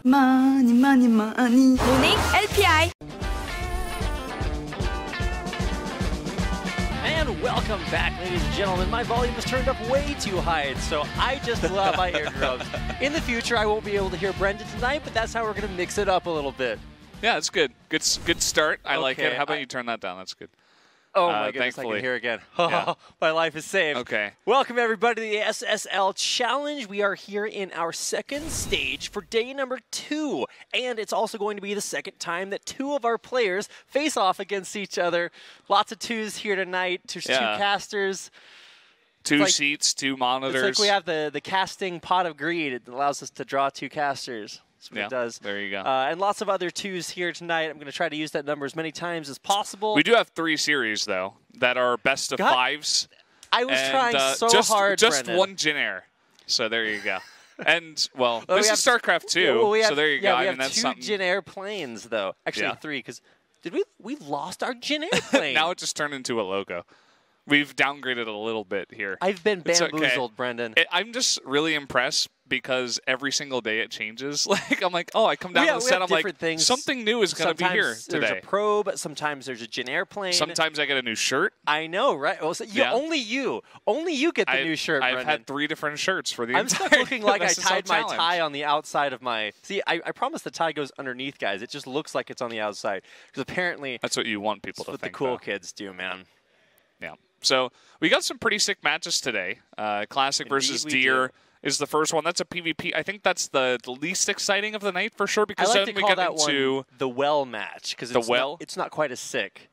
많이 많이 많이 모닝 LPI. And welcome back, ladies and gentlemen. My volume is turned up way too high, so I just blew out my eardrums. In the future, I won't be able to hear Brendan tonight, but that's how we're going to mix it up a little bit. Yeah, it's good. Good start. I like it. How about you turn that down? That's good. Oh, my goodness, thankfully. I can hear again. Yeah. My life is saved. Okay. Welcome, everybody, to the SSL Challenge. We are here in our second stage for day number 2. And it's also going to be the second time that 2 of our players face off against each other. Lots of 2s here tonight. There's 2 casters. 2 seats, 2 monitors. It's like we have the casting pot of greed. It allows us to draw 2 casters. That's what it does. There you go. And lots of other 2s here tonight. I'm going to try to use that number as many times as possible. We do have 3 series, though, that are best of 5s. I was trying so hard, Just Brendan. 1 Jin Air. So there you go. And, well, this is StarCraft 2, so there you go. Yeah, we I have mean, that's 2 something. Jin Air planes, though. Actually, 3, because we lost our Jin Air plane. Now it just turned into a logo. We've downgraded a little bit here. I've been bamboozled, okay. Brendan. I'm just really impressed because every single day it changes. Like I'm like, oh, I come down to the set, I'm like, things. something new is going to be here today. There's a probe. Sometimes there's a Jin Air plane. Sometimes I get a new shirt. I know, right? Well, so only you get the new shirt, I've Brendan. had 3 different shirts for the I'm entire stuck looking like I SSL tied my challenge. tie on the outside of my... See, I promise the tie goes underneath, guys. It just looks like it's on the outside. Because apparently... That's what you want people to what think, the cool though. kids do, man. Yeah. So we got some pretty sick matches today. Classic versus Deer is the first one. That's a PvP. I think that's the least exciting of the night for sure, because I like then to we call get that into one the well match, because it's not quite as sick,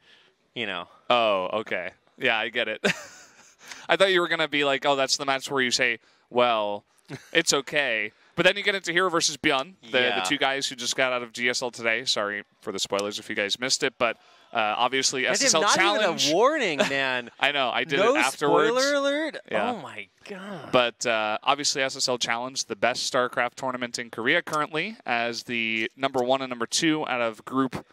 you know. Oh, okay. Yeah, I get it. I thought you were gonna be like, oh, that's the match where you say, well, it's okay. But then you get into Hero versus Byun, the 2 guys who just got out of GSL today. Sorry for the spoilers if you guys missed it, but obviously SSL not Challenge. Even a warning, man. I know, I did it afterwards. No spoiler alert? Yeah. Oh, my God. But obviously SSL Challenge, the best StarCraft tournament in Korea currently, as the number 1 and number 2 out of group,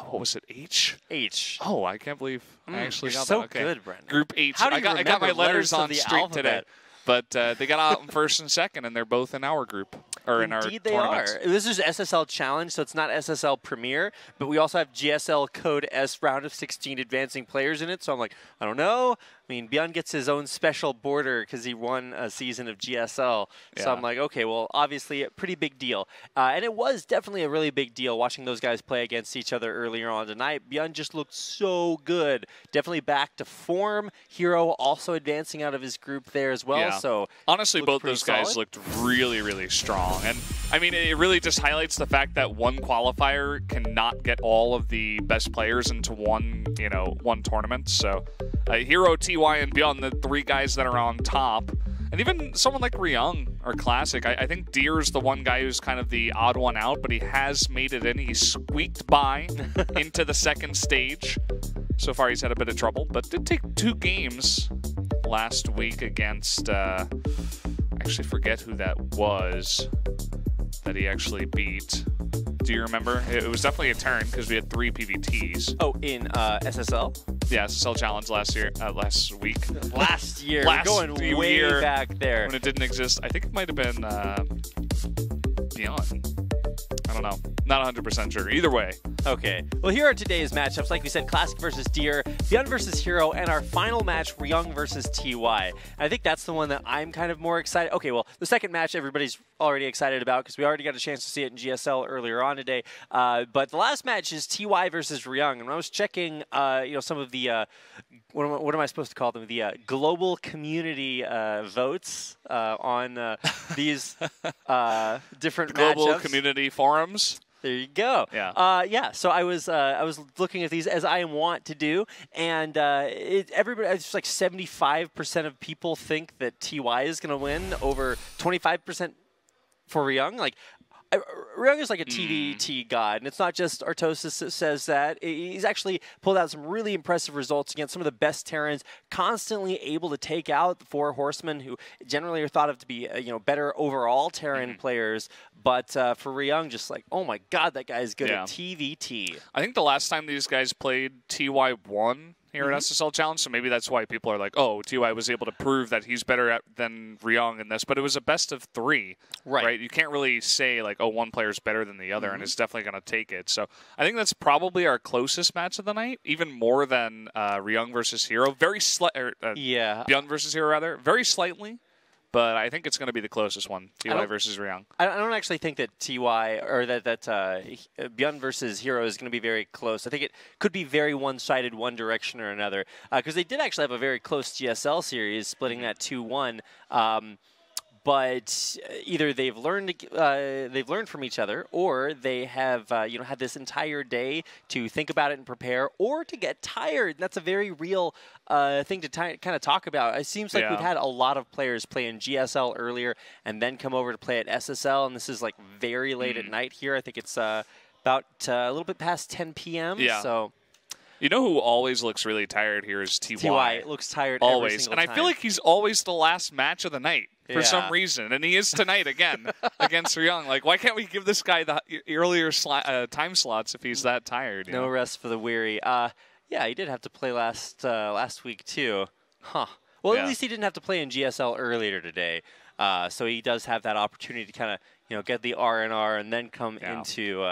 what was it, H? H. Oh, I can't believe I actually got so that. Okay. Good, Brendan. Group H. How do you I got my letters on the straight alphabet? today. But they got out in first and second, and they're both in our group, or in our Indeed they tournament. are. This is SSL Challenge, so it's not SSL Premier, but we also have GSL Code S round of 16 advancing players in it, so I'm like, I don't know. I mean, Byun gets his own special border because he won a season of GSL. So I'm like, okay, well, obviously a pretty big deal. And it was definitely a really big deal watching those guys play against each other earlier on tonight. Byun just looked so good. Definitely back to form. Hero also advancing out of his group there as well. Yeah. So honestly, both those guys looked really, really strong. And I mean, it really just highlights the fact that one qualifier cannot get all of the best players into one tournament. So Hero, TY, and Byun, the 3 guys that are on top. And even someone like Ryung or Classic. I think Deer's the one guy who's kind of the odd one out, but he has made it in. He squeaked by into the second stage. So far, he's had a bit of trouble, but did take 2 games last week against, I actually forget who that was that he actually beat. Do you remember? It was definitely a turn because we had 3 PVTs. Oh, in SSL? Yeah, SSL Challenge last week. Last year. Last We're going way back there. When it didn't exist. I think it might have been Beyond. I don't know. Not 100% sure. Either way. Okay. Well, here are today's matchups. Like we said, Classic versus Deer, Byun versus Hero, and our final match, Ryung versus TY. I think that's the one that I'm kind of more excited. Okay, well, the second match everybody's already excited about because we already got a chance to see it in GSL earlier on today. But the last match is TY versus Ryung. And when I was checking, some of the, what am I supposed to call them? The global community votes on these different global matchups. Community forums. There you go. Yeah. So I was looking at these as I am wont to do, and everybody, it's like 75% of people think that TY is going to win, over 25% for Ryung. Like, Ryung is like a TVT god, and it's not just Artosis that says that. He's actually pulled out some really impressive results against some of the best Terrans, constantly able to take out the 4 horsemen who generally are thought of to be better overall Terran players. But for Ryung, just like, oh my god, that guy is good at TVT. I think the last time these guys played, TY won. here at SSL Challenge, so maybe that's why people are like, oh, TY was able to prove that he's better than Ryong in this, but it was a best of 3, right? You can't really say, like, oh, one player's better than the other, and it's definitely going to take it. So I think that's probably our closest match of the night, even more than Ryong versus Hero. Byung versus Hero, rather. Very slightly. But I think it's going to be the closest one, TY versus Ryong. I don't actually think that TY or that Byung versus Hero is going to be very close. I think it could be very one-sided, one direction or another. Because they did actually have a very close GSL series, splitting that 2-1. But either they've learned from each other, or they have had this entire day to think about it and prepare, or to get tired. That's a very real thing to kind of talk about. It seems like we've had a lot of players play in GSL earlier and then come over to play at SSL, and this is like very late at night here. I think it's about a little bit past 10 p.m. Yeah. So. You know who always looks really tired here is TY. TY looks tired always. Every single time. And I feel like he's always the last match of the night for some reason. And he is tonight again against Ryong. Like, why can't we give this guy the earlier time slots if he's that tired? No rest for the weary. Yeah, he did have to play last week too. Huh. Well, at least he didn't have to play in GSL earlier today. So he does have that opportunity to kind of get the R&R and then come into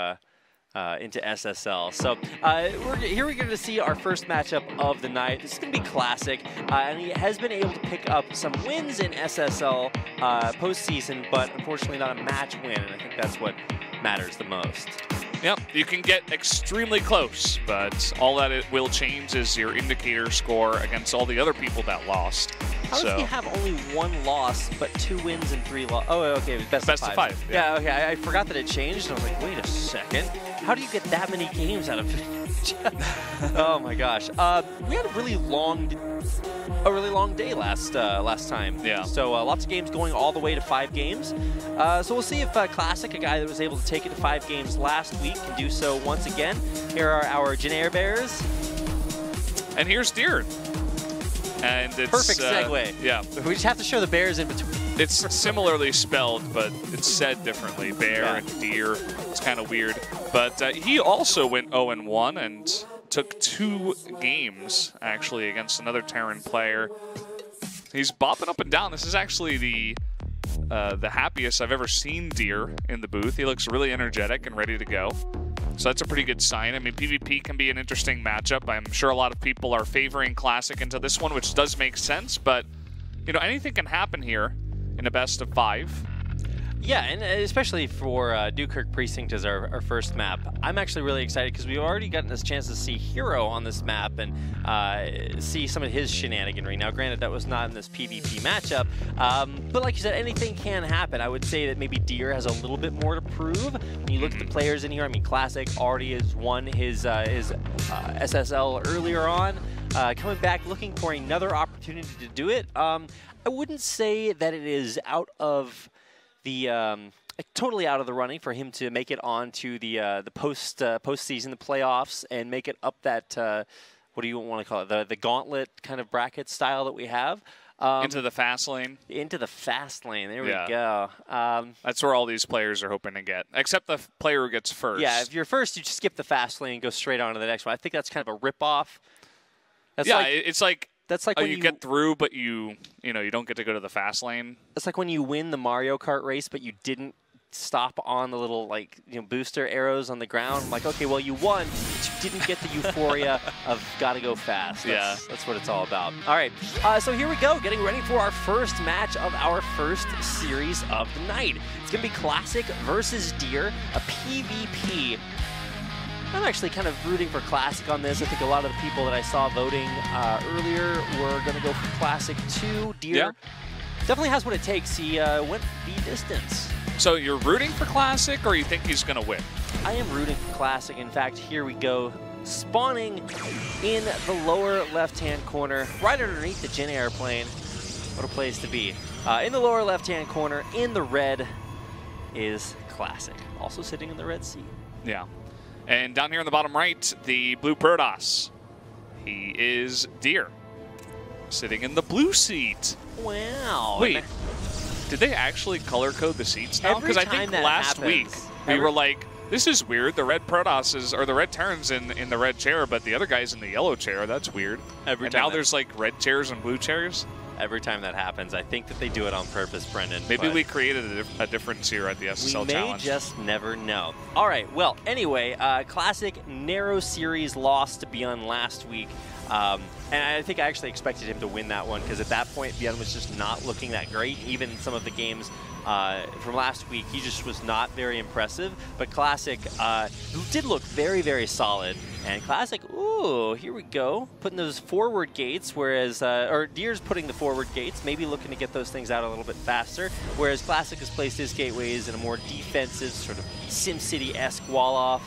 SSL. So here we're going to see our first matchup of the night. This is going to be classic, and he has been able to pick up some wins in SSL postseason, but unfortunately not a match win, and I think that's what matters the most. Yep, you can get extremely close, but all that it will change is your indicator score against all the other people that lost. How does he have only 1 loss, but 2 wins and 3 losses? Oh, okay, it was best of 5. Yeah, okay, I forgot that it changed, and I was like, wait a second. How do you get that many games out of it? Oh my gosh. We had a really long day last time. Yeah. So lots of games going all the way to 5 games. So we'll see if Classic, a guy that was able to take it to 5 games last week, can do so once again. Here are our Janair Bears. And here's Deer. And it's perfect segue. Yeah. We just have to show the Bears in between. It's similarly spelled, but it's said differently. Bear and Deer. It's kind of weird. But he also went 0-1 and took 2 games, actually, against another Terran player. He's bopping up and down. This is actually the happiest I've ever seen Deer in the booth. He looks really energetic and ready to go. So that's a pretty good sign. I mean, PvP can be an interesting matchup. I'm sure a lot of people are favoring Classic into this one, which does make sense. But, anything can happen here in a best of 5. Yeah, and especially for Dukirk Precinct as our first map. I'm actually really excited because we've already gotten this chance to see Hero on this map and see some of his shenaniganry. Now, granted, that was not in this PvP matchup, but like you said, anything can happen. I would say that maybe Deer has a little bit more to prove. When you look at the players in here, I mean, Classic already has won his SSL earlier on. Coming back, looking for another opportunity to do it. I wouldn't say that it is out of totally out of the running for him to make it on to the postseason, the playoffs, and make it up that what do you want to call it, the gauntlet kind of bracket style that we have. Into the fast lane. Into the fast lane. There we go. That's where all these players are hoping to get, except the player who gets first. Yeah, if you're first, you just skip the fast lane and go straight on to the next one. I think that's kind of a ripoff. It's like. That's like when you get through, but you don't get to go to the fast lane. It's like when you win the Mario Kart race, but you didn't stop on the little booster arrows on the ground. I'm like, okay, well you won, but you didn't get the euphoria of gotta go fast. That's what it's all about. All right, so here we go, getting ready for our first match of our first series of the night. It's gonna be Classic versus Deer, a PvP. I'm actually kind of rooting for Classic on this. I think a lot of the people that I saw voting earlier were going to go for Classic too. Deer definitely has what it takes. He went the distance. So you're rooting for Classic, or you think he's going to win? I am rooting for Classic. In fact, here we go. Spawning in the lower left-hand corner, right underneath the Jin airplane. What a place to be. In the lower left-hand corner, in the red, is Classic. Also sitting in the red seat. Yeah. And down here in the bottom right, the blue Protoss. He is Deer, sitting in the blue seat. Wow. Wait, did they actually color code the seats now? Because I think last week we were like, This is weird. The red Protoss or the red Terrans in the red chair, but the other guy's in the yellow chair. That's weird. And now there's like red chairs and blue chairs. Every time that happens, I think that they do it on purpose, Brendan. Maybe we created a difference here at the SSL Challenge. We may just never know. All right, well, anyway, Classic narrow series loss to Beyond last week. And I think I actually expected him to win that one because at that point, Beyond was just not looking that great. Even some of the games from last week, he just was not very impressive. But Classic did look very, very solid. And Classic, ooh, here we go, putting those forward gates, whereas, or Deer's putting the forward gates, maybe looking to get those things out a little bit faster, whereas Classic has placed his gateways in a more defensive, sort of SimCity-esque wall-off.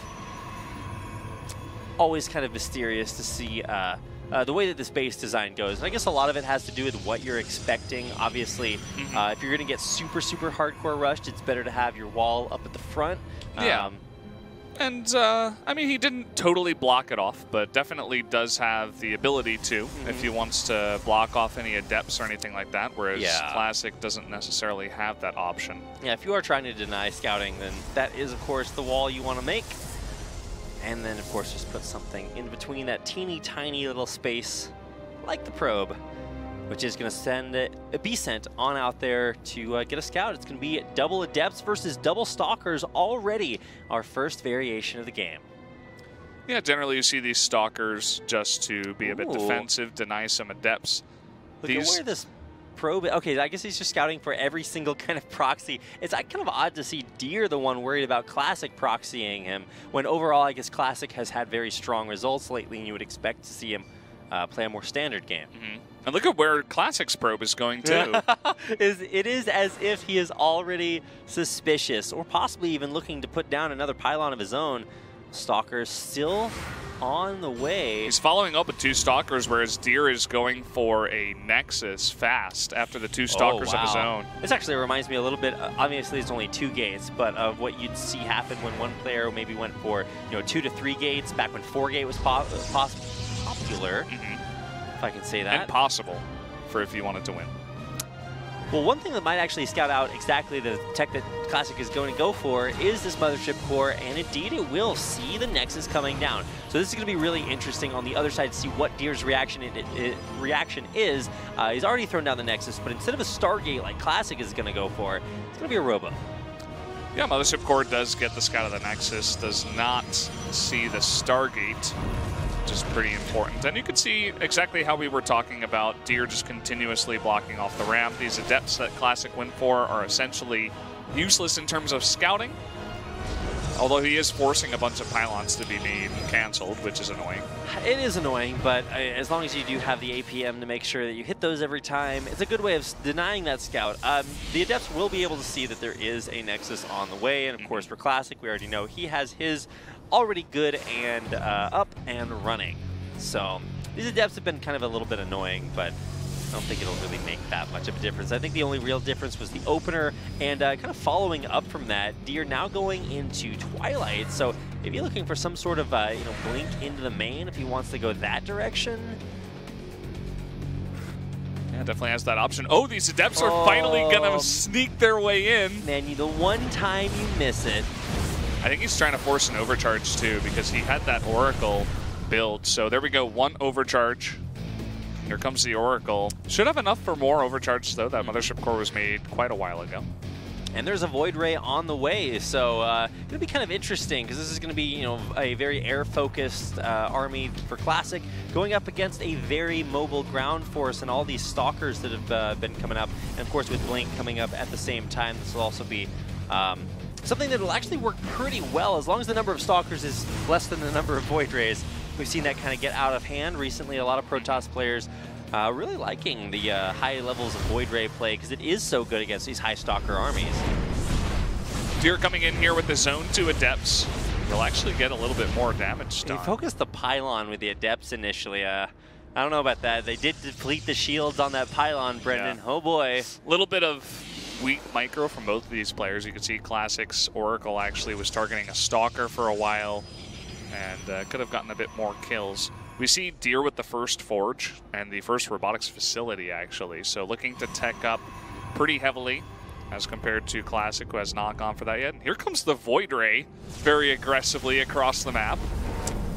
Always kind of mysterious to see the way that this base design goes. And I guess a lot of it has to do with what you're expecting. Obviously, if you're going to get super, super hardcore rushed, it's better to have your wall up at the front. Yeah. And, I mean, he didn't totally block it off, but definitely does have the ability to if he wants to block off any adepts or anything like that, whereas Classic doesn't necessarily have that option. Yeah, if you are trying to deny scouting, then that is, of course, the wall you want to make. And then, of course, just put something in between that teeny tiny little space, like the probe, which is going to be sent on out there to get a scout. It's going to be double adepts versus double stalkers already, our first variation of the game. Yeah, generally you see these stalkers just to be a bit defensive, deny some adepts. Look at where this probe. Okay, I guess he's just scouting for every single kind of proxy. It's kind of odd to see Deer the one worried about Classic proxying him, when overall I guess Classic has had very strong results lately, and you would expect to see him play a more standard game. And look at where Classic's probe is going to. It is as if he is already suspicious, or possibly even looking to put down another pylon of his own. Stalker's still on the way. He's following up with 2 stalkers, whereas Deer is going for a Nexus fast after the 2 stalkers of his own. This actually reminds me a little bit, obviously it's only 2 gates, but of what you'd see happen when one player maybe went for 2 to 3 gates, back when 4 gate was popular, if I can say that. And possible for if you wanted to win. Well, one thing that might actually scout out exactly the tech that Classic is going to go for is this Mothership Core, and indeed it will see the Nexus coming down. So this is going to be really interesting on the other side to see what Deer's reaction is. He's already thrown down the Nexus, but instead of a Stargate like Classic is going to go for, it's going to be a Robo. Yeah, Mothership Core does get the scout of the Nexus, does not see the Stargate, which is pretty important. And you can see exactly how we were talking about Deer just continuously blocking off the ramp. These adepts that Classic went for are essentially useless in terms of scouting, although he is forcing a bunch of pylons to be made canceled, which is annoying. It is annoying, but as long as you do have the APM to make sure that you hit those every time, it's a good way of denying that scout. The adepts will be able to see that there is a Nexus on the way, and of course for Classic, we already know he has his already good and up and running. So these adepts have been kind of a little bit annoying, but I don't think it'll really make that much of a difference. I think the only real difference was the opener, and kind of following up from that, Deer now going into Twilight. So if you're looking for some sort of blink into the main, if he wants to go that direction. Yeah, definitely has that option. Oh, these adepts are finally gonna sneak their way in. Man, the one time you miss it. I think he's trying to force an overcharge too, because he had that Oracle build. So there we go, 1 overcharge. Here comes the Oracle. Should have enough for more overcharge though. That Mothership Core was made quite a while ago. And there's a Void Ray on the way, so it'll be kind of interesting because this is going to be, a very air-focused army for Classic, going up against a very mobile ground force and all these stalkers that have been coming up, and of course with Blink coming up at the same time, this will also be something that will actually work pretty well as long as the number of stalkers is less than the number of Void Rays. We've seen that kind of get out of hand recently. A lot of Protoss players really liking the high levels of Void Ray play because it is so good against these high stalker armies. Deer coming in here with the Zone 2 Adepts. He'll actually get a little bit more damage done. He focused the pylon with the Adepts initially. I don't know about that. They did deplete the shields on that pylon, Brendan. Yeah. Oh boy. A little bit of weak micro from both of these players. You can see Classic's Oracle actually was targeting a Stalker for a while and could have gotten a bit more kills. We see Deer with the first Forge and the first robotics facility, actually. So looking to tech up pretty heavily. as compared to Classic, who has not gone for that yet. And here comes the Void Ray very aggressively across the map.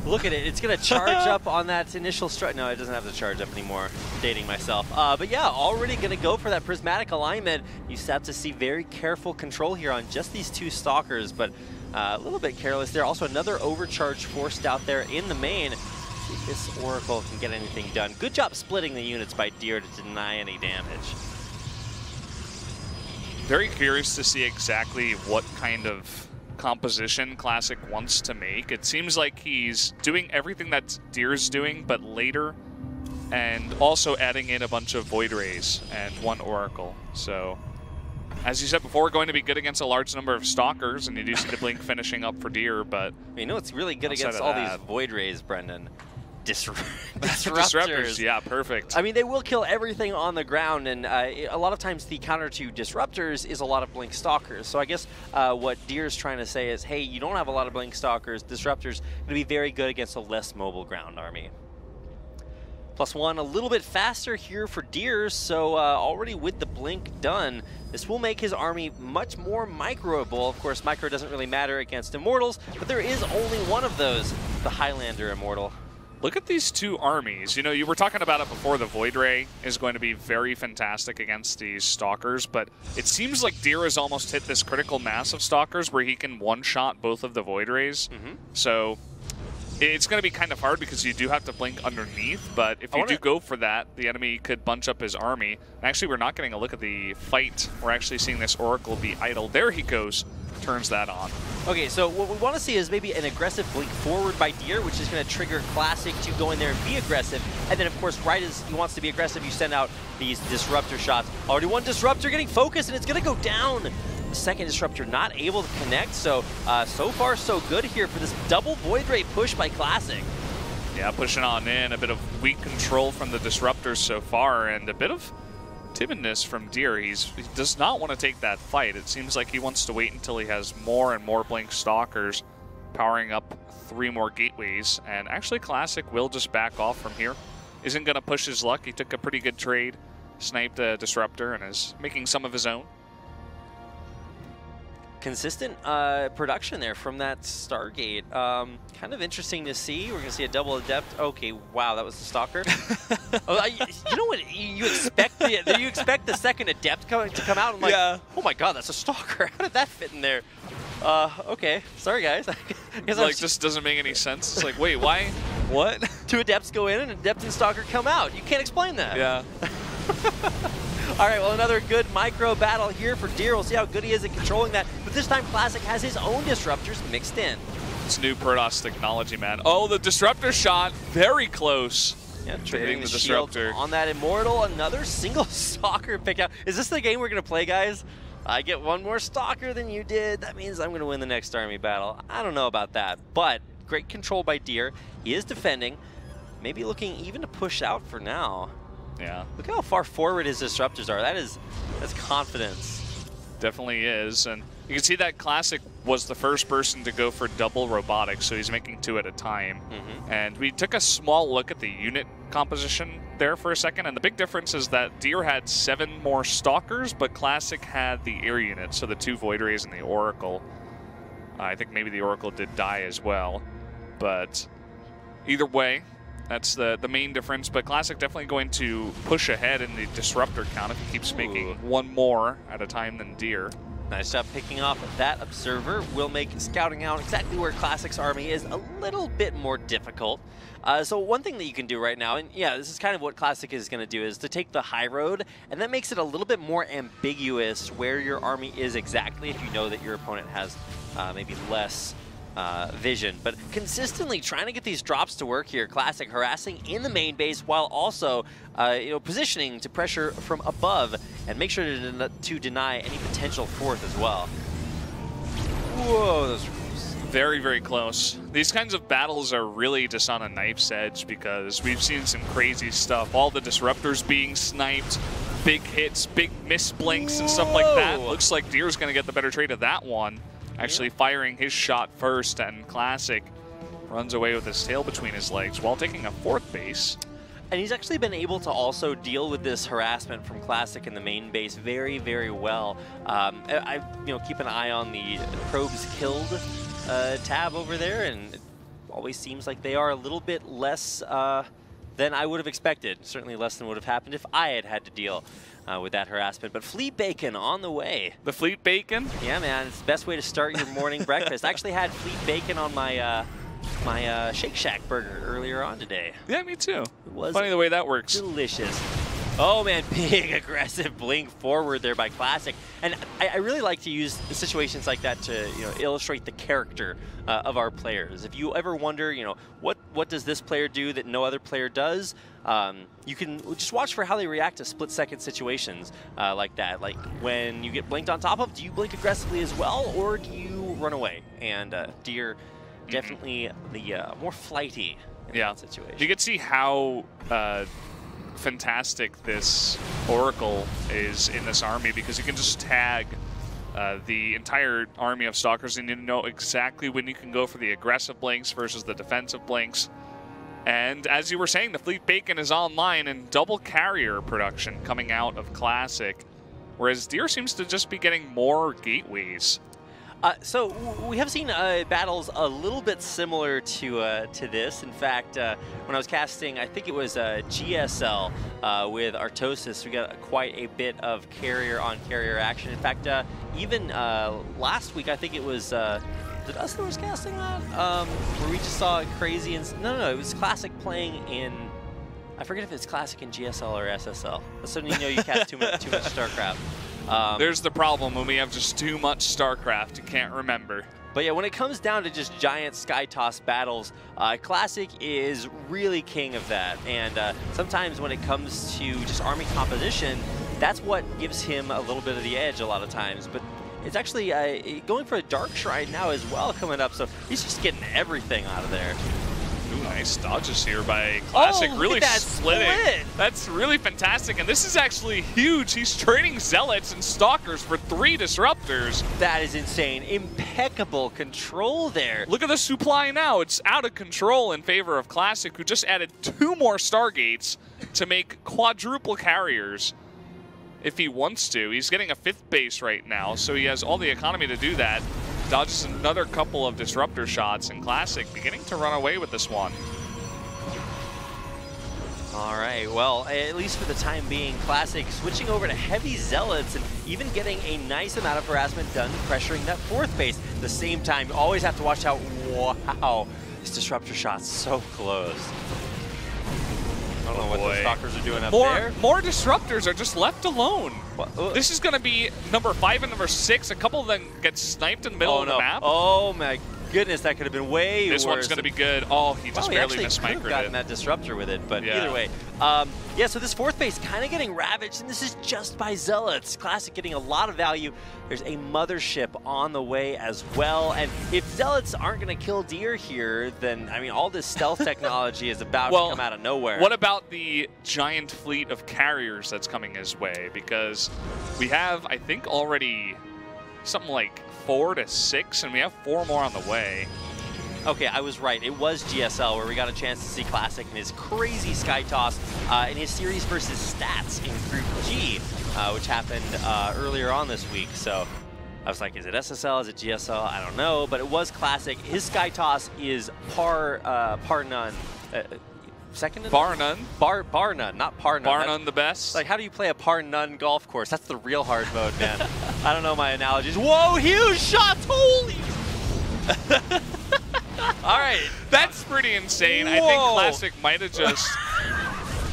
Look at it. It's going to charge up on that initial strike. No, it doesn't have to charge up anymore. I'm dating myself. But yeah, already going to go for that prismatic alignment. You have to see very careful control here on just these 2 Stalkers, but a little bit careless there. Also, another overcharge forced out there in the main. See if this Oracle can get anything done. Good job splitting the units by Deer to deny any damage. Very curious to see exactly what kind of composition Classic wants to make. It seems like he's doing everything that Deer's doing, but later, and also adding in a bunch of Void Rays and 1 Oracle. So, as you said before, we're going to be good against a large number of Stalkers, and you do see the Blink finishing up for Deer, but... You know it's really good against all these Void Rays, Brendan? Disruptors. Yeah, perfect. I mean, they will kill everything on the ground, and a lot of times the counter to Disruptors is a lot of Blink Stalkers. So I guess what Deer's trying to say is, hey, you don't have a lot of Blink Stalkers. Disruptors going to be very good against a less mobile ground army. +1 a little bit faster here for Deer, so already with the Blink done, this will make his army much more microable. Of course, micro doesn't really matter against Immortals, but there is only one of those, the Highlander Immortal. Look at these 2 armies. You know, you were talking about it before. The Void Ray is going to be very fantastic against these Stalkers, but it seems like Deer has almost hit this critical mass of Stalkers where he can one-shot both of the Void Rays. So it's going to be kind of hard because you do have to blink underneath, but if you do go for that, the enemy could bunch up his army. And actually, we're not getting a look at the fight. We're actually seeing this Oracle be idle. There he goes. Turns that on. Okay, so what we want to see is maybe an aggressive blink forward by Deer, which is going to trigger Classic to go in there and be aggressive. And then, of course, right as he wants to be aggressive, you send out these Disruptor shots. Already 1 Disruptor getting focused, and it's going to go down. The second Disruptor not able to connect, so so far so good here for this double Void Ray push by Classic. Yeah, pushing on in. A bit of weak control from the Disruptors so far, and a bit of timidness from Deer. He does not want to take that fight. It seems like he wants to wait until he has more and more Blink Stalkers, powering up 3 more gateways. And actually, Classic will just back off from here. Isn't going to push his luck. He took a pretty good trade, sniped a Disruptor, and is making some of his own. Consistent production there from that Stargate. Kind of interesting to see. We're going to see a double Adept. Okay, wow, that was the Stalker. You know what? You expect the second Adept to come out. I'm like, yeah. Oh my God, that's a Stalker. How did that fit in there? Okay, sorry guys. Like, just doesn't make any sense. It's like, wait, why? What? 2 Adepts go in and Adept and Stalker come out. You can't explain that. Yeah. All right, well, another good micro battle here for Deer. We'll see how good he is at controlling that. But this time, Classic has his own Disruptors mixed in. It's new Protoss technology, man. Oh, the Disruptor shot. Very close. Yeah, triggering the Disruptor. On that Immortal, another single Stalker pick out. Is this the game we're going to play, guys? I get 1 more Stalker than you did. That means I'm going to win the next army battle. I don't know about that, but great control by Deer. He is defending. Maybe looking even to push out for now. Yeah. Look how far forward his Disruptors are. That's confidence. Definitely is. And you can see that Classic was the first person to go for double robotics, so he's making 2 at a time. And we took a small look at the unit composition there for a second, and the big difference is that Deer had 7 more Stalkers, but Classic had the air unit, so the 2 Void Rays and the Oracle. I think maybe the Oracle did die as well. But either way, that's the main difference, but Classic definitely going to push ahead in the Disruptor count if he keeps making 1 more at a time than Deer. Nice job picking off that Observer. Will make scouting out exactly where Classic's army is a little bit more difficult. So one thing that you can do right now, and yeah, this is kind of what Classic is going to do, is to take the high road, and that makes it a little bit more ambiguous where your army is exactly if you know that your opponent has maybe less vision, but consistently trying to get these drops to work here. Classic harassing in the main base while also positioning to pressure from above and make sure to deny any potential fourth as well. Whoa, those very, very close. These kinds of battles are really just on a knife's edge because we've seen some crazy stuff. All the Disruptors being sniped, big hits, big miss blinks and stuff like that. Looks like Deer's going to get the better trade of that one. Actually firing his shot first, and Classic runs away with his tail between his legs while taking a 4th base. And he's actually been able to also deal with this harassment from Classic in the main base very, very well. I keep an eye on the probes killed tab over there, and it always seems like they are a little bit less than I would have expected. Certainly less than would have happened if I had to deal with that harassment. But Fleet Bacon on the way. The Fleet Bacon? Yeah, man. It's the best way to start your morning breakfast. I actually had Fleet Bacon on my my Shake Shack burger earlier on today. Yeah, me too. It was funny the way that works. Delicious. Oh man, big aggressive blink forward there by Classic. And I really like to use situations like that to illustrate the character of our players. If you ever wonder, what does this player do that no other player does, you can just watch for how they react to split-second situations like that. Like when you get blinked on top of, do you blink aggressively as well, or do you run away? And Deer, definitely the more flighty in that situation. You can see how fantastic this Oracle is in this army, because you can just tag the entire army of Stalkers, and you know exactly when you can go for the aggressive blinks versus the defensive blinks. And as you were saying, the Fleet Bacon is online and double carrier production coming out of Classic, whereas Deer seems to just be getting more gateways. So we have seen battles a little bit similar to this. In fact, when I was casting, I think it was GSL with Artosis, we got quite a bit of carrier-on-carrier action. In fact, even last week, I think it was, did us that was casting that? Where we just saw crazy, no, it was Classic playing in, I forget if it's Classic in GSL or SSL. That's when you know you cast too much StarCraft. There's the problem when we have just too much StarCraft, you can't remember. But yeah, when it comes down to just giant sky toss battles, Classic is really king of that. And sometimes when it comes to just army composition, that's what gives him a little bit of the edge a lot of times. But it's actually going for a Dark Shrine now as well coming up, so he's just getting everything out of there. Ooh, nice dodges here by Classic, really splitting. That's really fantastic, and this is actually huge. He's trading Zealots and Stalkers for 3 Disruptors. That is insane. Impeccable control there. Look at the supply now. It's out of control in favor of Classic, who just added 2 more Stargates to make quadruple carriers if he wants to. He's getting a 5th base right now, so he has all the economy to do that. Dodges another couple of Disruptor shots, and Classic beginning to run away with this one. All right, well, at least for the time being, Classic switching over to heavy Zealots and even getting a nice amount of harassment done, pressuring that 4th base. At the same time, you always have to watch out. Wow, these Disruptor shots so close. I don't know what the Stalkers are doing up there. More Disruptors are just left alone. This is going to be number 5 and number 6. A couple of them get sniped in the middle of the map. Oh my goodness, that could have been way worse. This one's going to be good. Oh, he just barely missed microed it. He could have gotten that Disruptor with it, but either way. Yeah, so this 4th base kind of getting ravaged, and this is just by Zealots. Classic getting a lot of value. There's a Mothership on the way as well, and if Zealots aren't going to kill Deer here, then, I mean, all this stealth technology is about to come out of nowhere. What about the giant fleet of carriers that's coming his way? Because we have, I think, already something like 4 to 6, and we have 4 more on the way. Okay, I was right. It was GSL where we got a chance to see Classic in his crazy Sky Toss in his series versus Stats in Group G, which happened earlier on this week. So I was like, is it SSL? Is it GSL? I don't know, but it was Classic. His Sky Toss is par none. Second? Bar none. Bar none, not par none. Bar none the best. Like, how do you play a par none golf course? That's the real hard mode, man. I don't know my analogies. Whoa, huge shots! Holy! All right. That's pretty insane. Whoa. I think Classic might have just...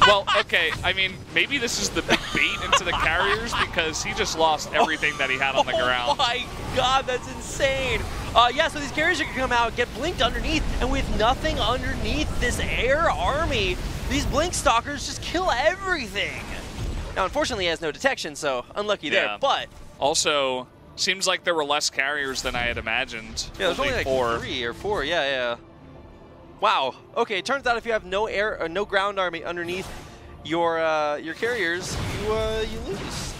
Well, okay, I mean, maybe this is the big bait into the carriers, because he just lost everything that he had on the ground. Oh my god, that's insane. Yeah, so these carriers are going to come out, get blinked underneath, and with nothing underneath this air army, these blink stalkers just kill everything. Now, unfortunately, he has no detection, so unlucky there, but... Also, seems like there were less carriers than I had imagined. Yeah, there's only like 3 or 4, yeah. Wow. Okay, it turns out if you have no air or no ground army underneath your carriers, you lose.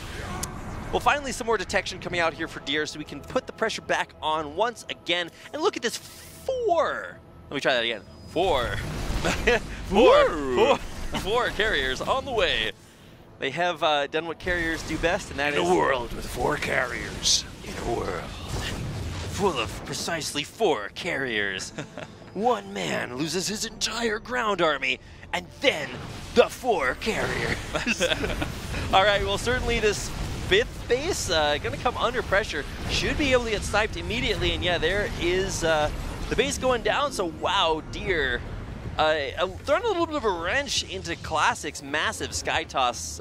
Well, finally some more detection coming out here for Deer, so we can put the pressure back on once again. And look at this 4. Let me try that again. 4. 4. 4 carriers on the way. They have done what carriers do best, and that is... In a world with 4 carriers. In a world full of precisely 4 carriers. One man loses his entire ground army, and then the 4 carriers. All right, well, certainly this 5th base going to come under pressure. Should be able to get sniped immediately, and yeah, there is the base going down, so wow, Deer throwing a little bit of a wrench into Classic's massive sky toss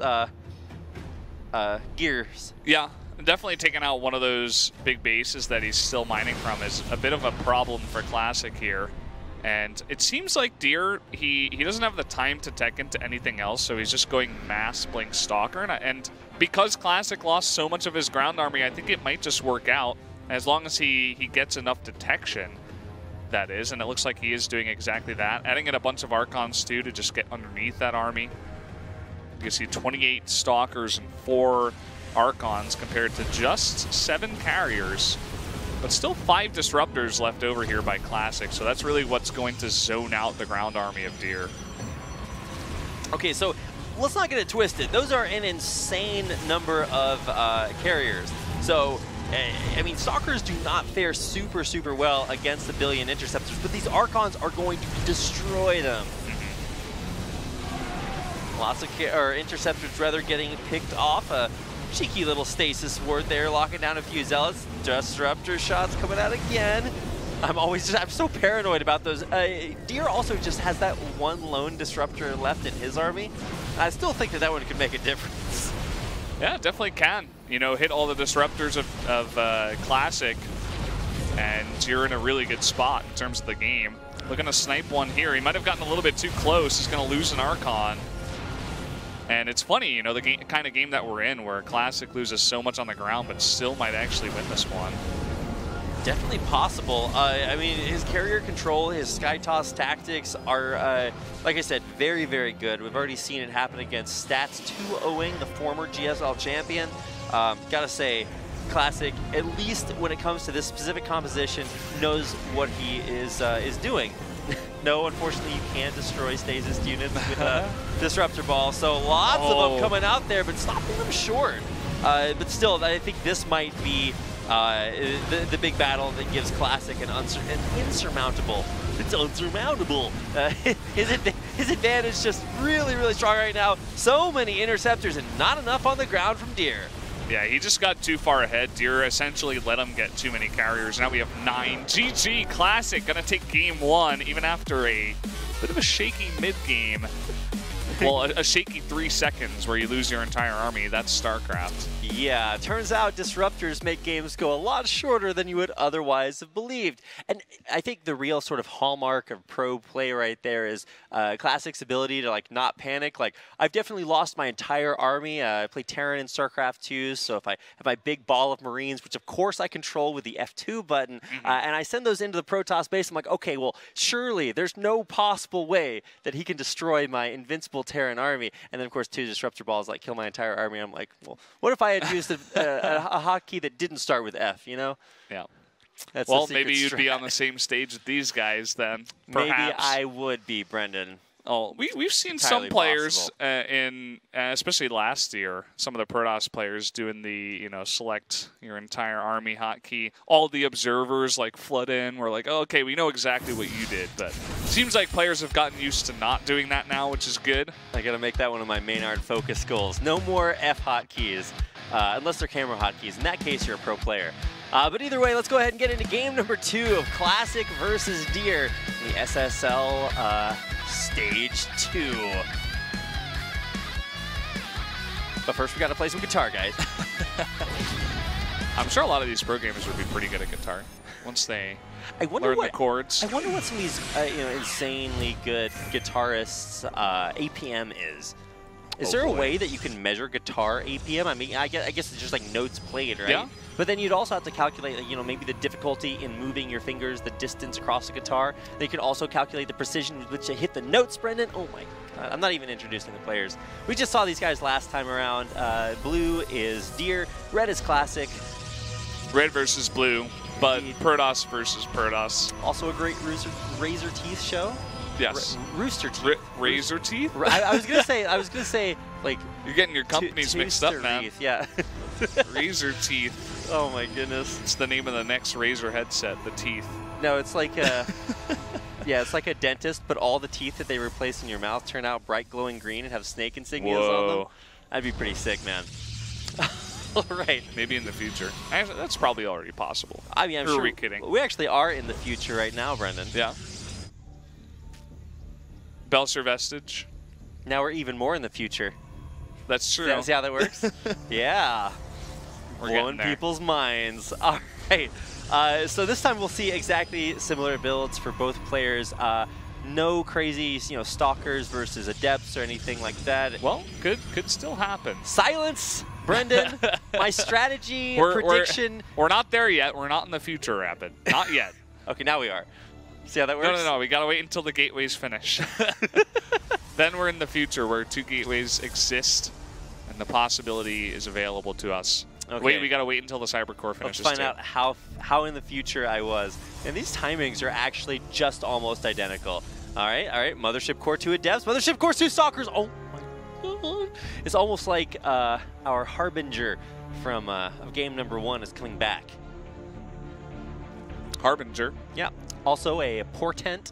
gears. Yeah, definitely taking out one of those big bases that he's still mining from is a bit of a problem for Classic here. And it seems like Deer, he doesn't have the time to tech into anything else, so he's just going mass Blink Stalker. And because Classic lost so much of his ground army, I think it might just work out as long as he gets enough detection, that is. And it looks like he is doing exactly that. Adding in a bunch of Archons too to just get underneath that army. You can see 28 Stalkers and 4 Archons compared to just 7 carriers. But still 5 Disruptors left over here by Classic, so that's really what's going to zone out the ground army of Deer. Okay, so let's not get it twisted. Those are an insane number of carriers. So, I mean, Stalkers do not fare super, super well against the billion Interceptors, but these Archons are going to destroy them. Lots of Interceptors rather getting picked off. Cheeky little stasis ward there, locking down a few zealots. Disruptor shots coming out again. I'm so paranoid about those. Deer also just has that one lone disruptor left in his army. I still think that one could make a difference. Yeah, definitely can. You know, hit all the disruptors of Classic, and you're in a really good spot in terms of the game. Looking to snipe one here. He might have gotten a little bit too close. He's going to lose an Archon. And it's funny, you know, the kind of game that we're in where Classic loses so much on the ground but still might actually win this one. Definitely possible. I mean, his carrier control, his sky toss tactics are, like I said, very, very good. We've already seen it happen against Stats 2-0ing the former GSL champion. Gotta say, Classic, at least when it comes to this specific composition, knows what he is doing. No, unfortunately, you can't destroy stasis units with a Disruptor Ball, so lots of them coming out there, but stopping them short. But still, I think this might be the big battle that gives Classic an insurmountable. It's unsurmountable. His advantage just really, really strong right now. So many Interceptors and not enough on the ground from Deer. Yeah, he just got too far ahead. Deer essentially let him get too many carriers. Now we have 9. GG, Classic gonna take game 1 even after a bit of a shaky mid-game. Well, a shaky 3 seconds where you lose your entire army. That's StarCraft. Yeah, turns out Disruptors make games go a lot shorter than you would otherwise have believed. And I think the real sort of hallmark of pro play right there is Classic's ability to like not panic. Like, I've definitely lost my entire army. I play Terran in StarCraft 2, so if I have my big ball of Marines, which of course I control with the F2 button, and I send those into the Protoss base, I'm like, okay, well, surely there's no possible way that he can destroy my invincible Terran army. And then of course 2 Disruptor Balls like kill my entire army. I'm like, well, what if I had used a hotkey that didn't start with F, you know? Yeah. That's well, maybe you'd be on the same stage with these guys then, perhaps. Maybe I would be, Brendan. Oh, we've seen some players especially last year, some of the Protoss players doing the, select your entire army hotkey. All the observers like flood in. We're like, oh, okay, we know exactly what you did. But it seems like players have gotten used to not doing that now, which is good. I got to make that one of my Maynard focus goals. No more F hotkeys, unless they're camera hotkeys. In that case, you're a pro player. But either way, let's go ahead and get into game number 2 of Classic versus Deer in the SSL Stage 2. But first, we got to play some guitar, guys. I'm sure a lot of these pro gamers would be pretty good at guitar once they learn the chords. I wonder what some of these insanely good guitarists' APM is. Is there a way that you can measure guitar APM? I mean, I guess it's just like notes played, right? Yeah. But then you'd also have to calculate, maybe the difficulty in moving your fingers, the distance across the guitar. They could also calculate the precision with which you hit the notes, Brendan. Oh my God, I'm not even introducing the players. We just saw these guys last time around. Blue is Deer, red is Classic. Red versus blue, but Protoss versus Protoss. Also a great Razor Teeth show. Yes. Rooster teeth. Razor teeth? I was gonna say like. You're getting your companies mixed up, man. Yeah. Razor teeth. Oh my goodness. It's the name of the next Razor headset. The teeth. No, it's like a. Yeah, it's like a dentist, but all the teeth that they replace in your mouth turn out bright glowing green and have snake insignias on them. That'd be pretty sick, man. All right. Maybe in the future. Actually, that's probably already possible. I mean, I'm sure. Are we kidding? We actually are in the future right now, Brendan. Yeah. Belser Vestige. Now we're even more in the future. That's true. See how that works? Yeah. We're blowing people's minds. All right. So this time we'll see exactly similar builds for both players. No crazy, stalkers versus adepts or anything like that. Well, could still happen. Silence, Brendan. My strategy prediction. We're not there yet. We're not in the future, Rapid. Not yet. Okay, now we are. See how that works? No. We gotta wait until the gateways finish. Then we're in the future where 2 gateways exist, and the possibility is available to us. Okay. Wait, we gotta wait until the Cybercore finishes. Let's find out how in the future I was. And these timings are actually just almost identical. All right. Mothership Core 2 Adepts, Mothership Core 2 Stalkers. Oh my God. It's almost like our Harbinger from game number 1 is coming back. Harbinger. Yeah. Also a portent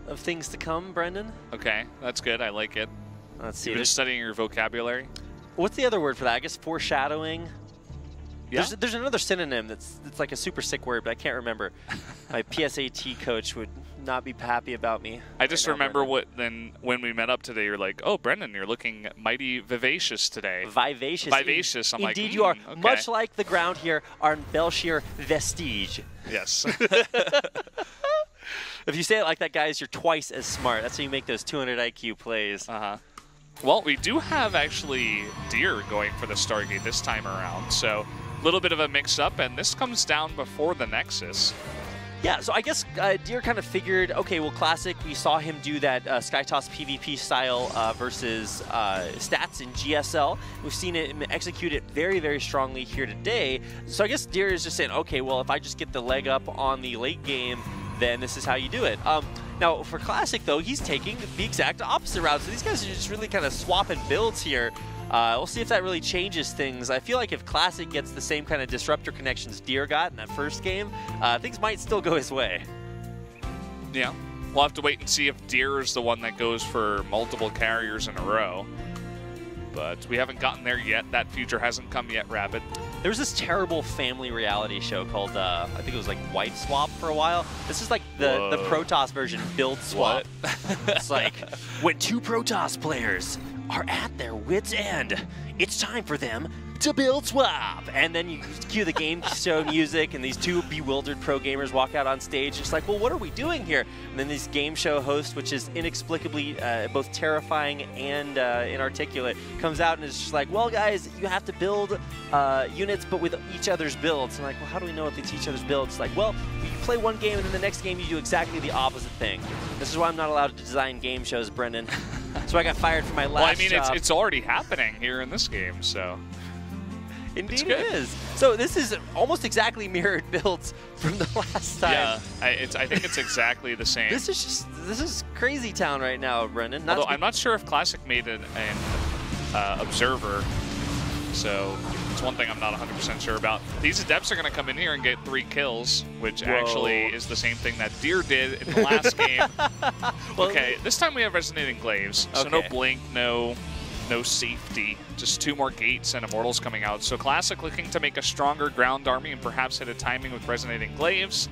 of things to come, Brendan. Okay, that's good. I like it. Let's see. You've been studying your vocabulary. What's the other word for that? I guess foreshadowing. Yeah. There's another synonym that's like a super sick word, but I can't remember. My PSAT coach would not be happy about me. I just remember when we met up today, you're like, "Oh, Brendan, you're looking mighty vivacious today." Vivacious. Vivacious. I'm Indeed like, you are. Okay. Much like the ground here on Belshire Vestige. Yes. If you say it like that, guys, you're twice as smart. That's how you make those 200 IQ plays. Well, we do have actually Deer going for the Stargate this time around, so a little bit of a mix-up, and this comes down before the Nexus. Yeah, so I guess Deer kind of figured, okay, well, Classic, we saw him do that SkyToss PvP style versus stats in GSL. We've seen it execute it very, very strongly here today. So I guess Deer is just saying, okay, well, if I just get the leg up on the late game, then this is how you do it. Now, for Classic, though, he's taking the exact opposite route. So these guys are just really kind of swapping builds here. We'll see if that really changes things. I feel like if Classic gets the same kind of disruptor connections Deer got in that first game, things might still go his way. Yeah. We'll have to wait and see if Deer is the one that goes for multiple carriers in a row. But we haven't gotten there yet. That future hasn't come yet, Rapid. There was this terrible family reality show called, I think it was like Wife Swap for a while. This is like the Protoss version, Build Swap. It's like, when 2 Protoss players are at their wits' end, it's time for them to build swap. And then you cue the game show music, and these 2 bewildered pro gamers walk out on stage. It's like, well, what are we doing here? And then this game show host, which is inexplicably both terrifying and inarticulate, comes out and is just like, well, guys, you have to build units, but with each other's builds. And I'm like, well, how do we know if it's each other's builds? It's like, well, you play one game, and then the next game you do exactly the opposite thing. This is why I'm not allowed to design game shows, Brendan. So I got fired from my last job. job. It's already happening here in this game, so... Indeed it is. So this is almost exactly mirrored builds from the last time. Yeah, I think it's exactly the same. This is crazy town right now, Brendan. Although I'm not sure if Classic made an observer, so it's one thing I'm not 100% sure about. These Adepts are going to come in here and get 3 kills, which actually is the same thing that Deer did in the last game. Well, okay, this time we have Resonating Glaives, so no Blink, no safety, just 2 more gates and Immortals coming out. So Classic looking to make a stronger ground army and perhaps hit a timing with Resonating Glaives.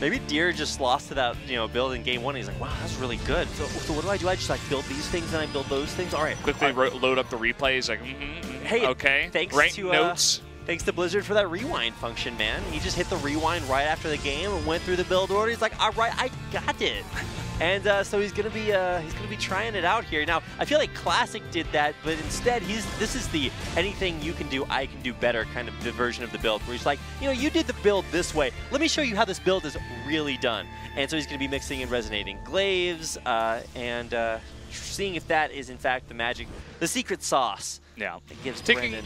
Maybe Deer just lost to that build in game 1. He's like, wow, that's really good. So what do? I just like build these things and I build those things? All right. Quickly load up the replay. He's like, hey, okay. Thanks to notes. Thanks to Blizzard for that rewind function, man. He just hit the rewind right after the game and went through the build order. He's like, all right, I got it. And so he's gonna be trying it out here. Now I feel like Classic did that, but instead this is the anything you can do, I can do better kind of the version of the build, where he's like, you did the build this way. Let me show you how this build is really done. And so he's gonna be mixing in Resonating Glaives and seeing if that is in fact the secret sauce. Yeah. That gives Brendan.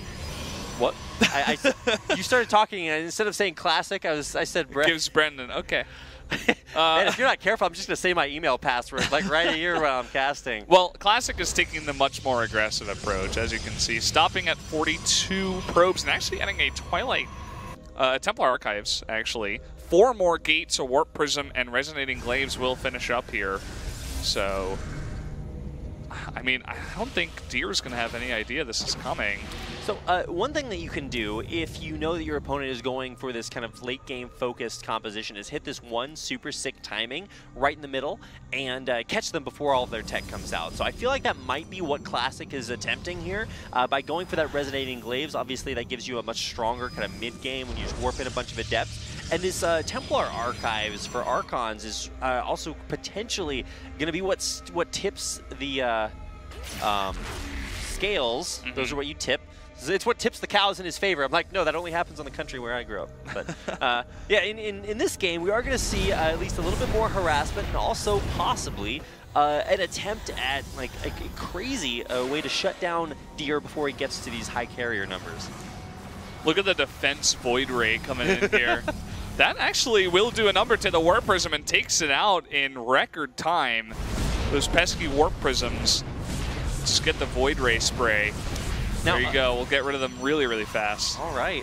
What? You started talking, and instead of saying Classic, I said Brett. Gives Brendan. Okay. Man, if you're not careful, I'm just going to say my email password, like right here while I'm casting. Well, Classic is taking the much more aggressive approach, as you can see, stopping at 42 probes and actually adding a Twilight Templar Archives, actually. 4 more gates, a Warp Prism, and Resonating Glaives will finish up here. So, I mean, I don't think Deer's going to have any idea this is coming. So one thing that you can do if you know that your opponent is going for this kind of late game focused composition is hit this one super sick timing right in the middle and catch them before all of their tech comes out. So I feel like that might be what Classic is attempting here. By going for that Resonating Glaives, obviously that gives you a much stronger kind of mid game when you just warp in a bunch of Adepts. And this Templar Archives for Archons is also potentially going to be what tips the scales. Mm-hmm. Those are what you tip. It's what tips the cows in his favor. I'm like, no, that only happens on the country where I grew up. But yeah, in this game, we are going to see at least a little bit more harassment and also possibly an attempt at like a crazy way to shut down Deer before he gets to these high carrier numbers. Look at the defense Void Ray coming in here. That actually will do a number to the Warp Prism and takes it out in record time. Those pesky Warp Prisms just get the Void Ray spray. Now, there you go. We'll get rid of them really, really fast. All right.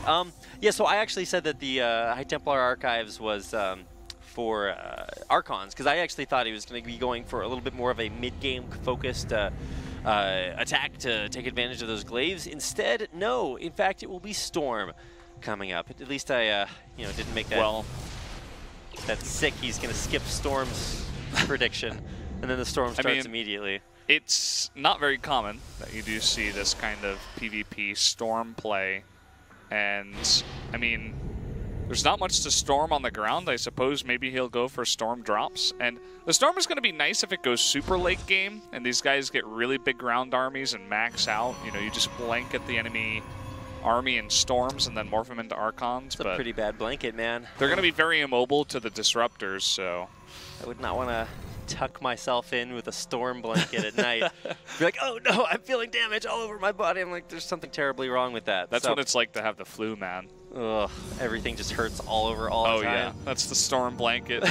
Yeah, so I actually said that the High Templar Archives was for Archons, because I actually thought he was going to be going for a little bit more of a mid-game focused attack to take advantage of those glaives. Instead, no. In fact, it will be Storm coming up. At least I didn't make that. Well, that's sick. He's going to skip Storm's prediction, and then the Storm starts immediately. It's not very common that you do see this kind of PvP Storm play. And, I mean, there's not much to Storm on the ground. I suppose maybe he'll go for Storm drops. And the Storm is going to be nice if it goes super late game and these guys get really big ground armies and max out. You know, you just blanket the enemy army in Storms and then morph them into Archons. It's a pretty bad blanket, man. They're going to be very immobile to the Disruptors, so... I would not want to tuck myself in with a Storm blanket at night. Be like, oh no, I'm feeling damage all over my body. I'm like, there's something terribly wrong with that. That's what it's like to have the flu, man. Ugh, everything just hurts all over all the time. Oh yeah, that's the Storm blanket.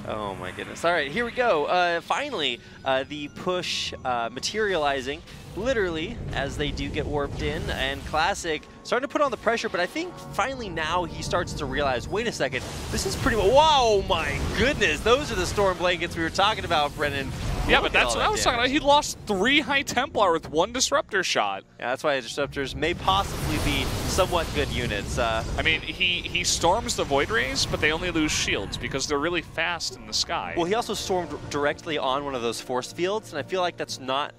Oh my goodness. All right, here we go. Finally, the push materializing literally as they do get warped in, and Classic starting to put on the pressure, but I think finally now he starts to realize, wait a second, this is pretty, wow, my goodness, those are the Storm blankets we were talking about, Brennan. Yeah, but that's what I was talking about. He lost 3 High Templar with 1 Disruptor shot. Yeah, that's why the Disruptors may possibly be somewhat good units. I mean, he storms the Void Rays, but they only lose shields because they're really fast in the sky. Well, he also stormed directly on one of those force fields, and I feel like that's not,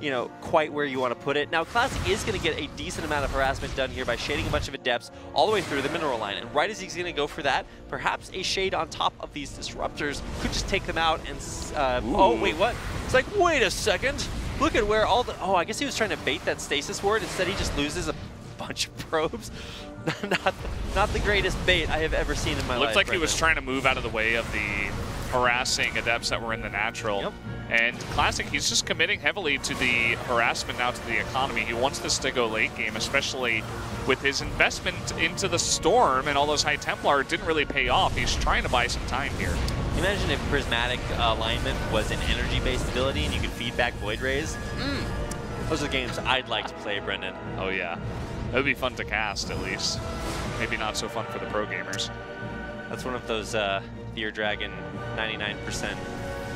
you know, quite where you want to put it. Now, Classic is going to get a decent amount of harassment done here by shading a bunch of Adepts all the way through the mineral line. And right as he's going to go for that, perhaps a shade on top of these Disruptors could just take them out and... oh, wait, what? It's like, wait a second. Look at where all the... Oh, I guess he was trying to bait that stasis ward. Instead, he just loses a bunch of probes. not the greatest bait I have ever seen in my life. Looked like he was trying to move out of the way of the harassing Adepts that were in the natural. Yep. And Classic, he's just committing heavily to the harassment now to the economy. He wants this to go late game, especially with his investment into the Storm and all those High Templar didn't really pay off. He's trying to buy some time here. Imagine if Prismatic Alignment was an energy-based ability and you could feed back Void Rays. Those are the games I'd like to play, Brendan. Oh yeah, that would be fun to cast at least. Maybe not so fun for the pro gamers. That's one of those Fear Dragon 99%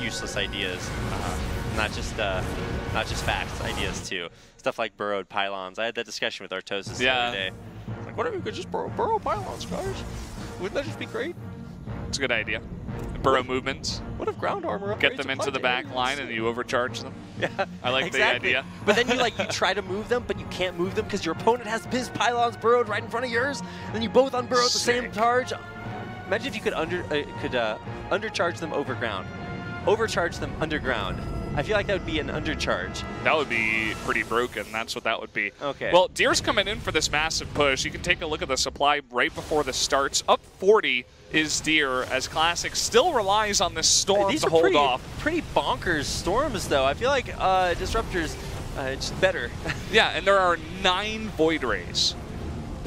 useless ideas. Not just facts, ideas too. Stuff like burrowed pylons. I had that discussion with Artosis the other day. Like, what if we could just burrow pylons, guys? Wouldn't that just be great? It's a good idea. Burrow movements. What if ground armor upgrades get them into the back line and you overcharge them? Yeah, I like the idea. But then you try to move them, but you can't move them because your opponent has his pylons burrowed right in front of yours, and then you both unburrow at the same charge. Imagine if you could undercharge them overground. Overcharge them underground. I feel like that would be an undercharge. That would be pretty broken. That's what that would be. Okay. Well, Deer's coming in for this massive push. You can take a look at the supply right before this starts. Up 40 is Deer, as Classic still relies on this Storm to hold off. Pretty bonkers Storms, though. I feel like Disruptors just better. Yeah, and there are 9 Void Rays.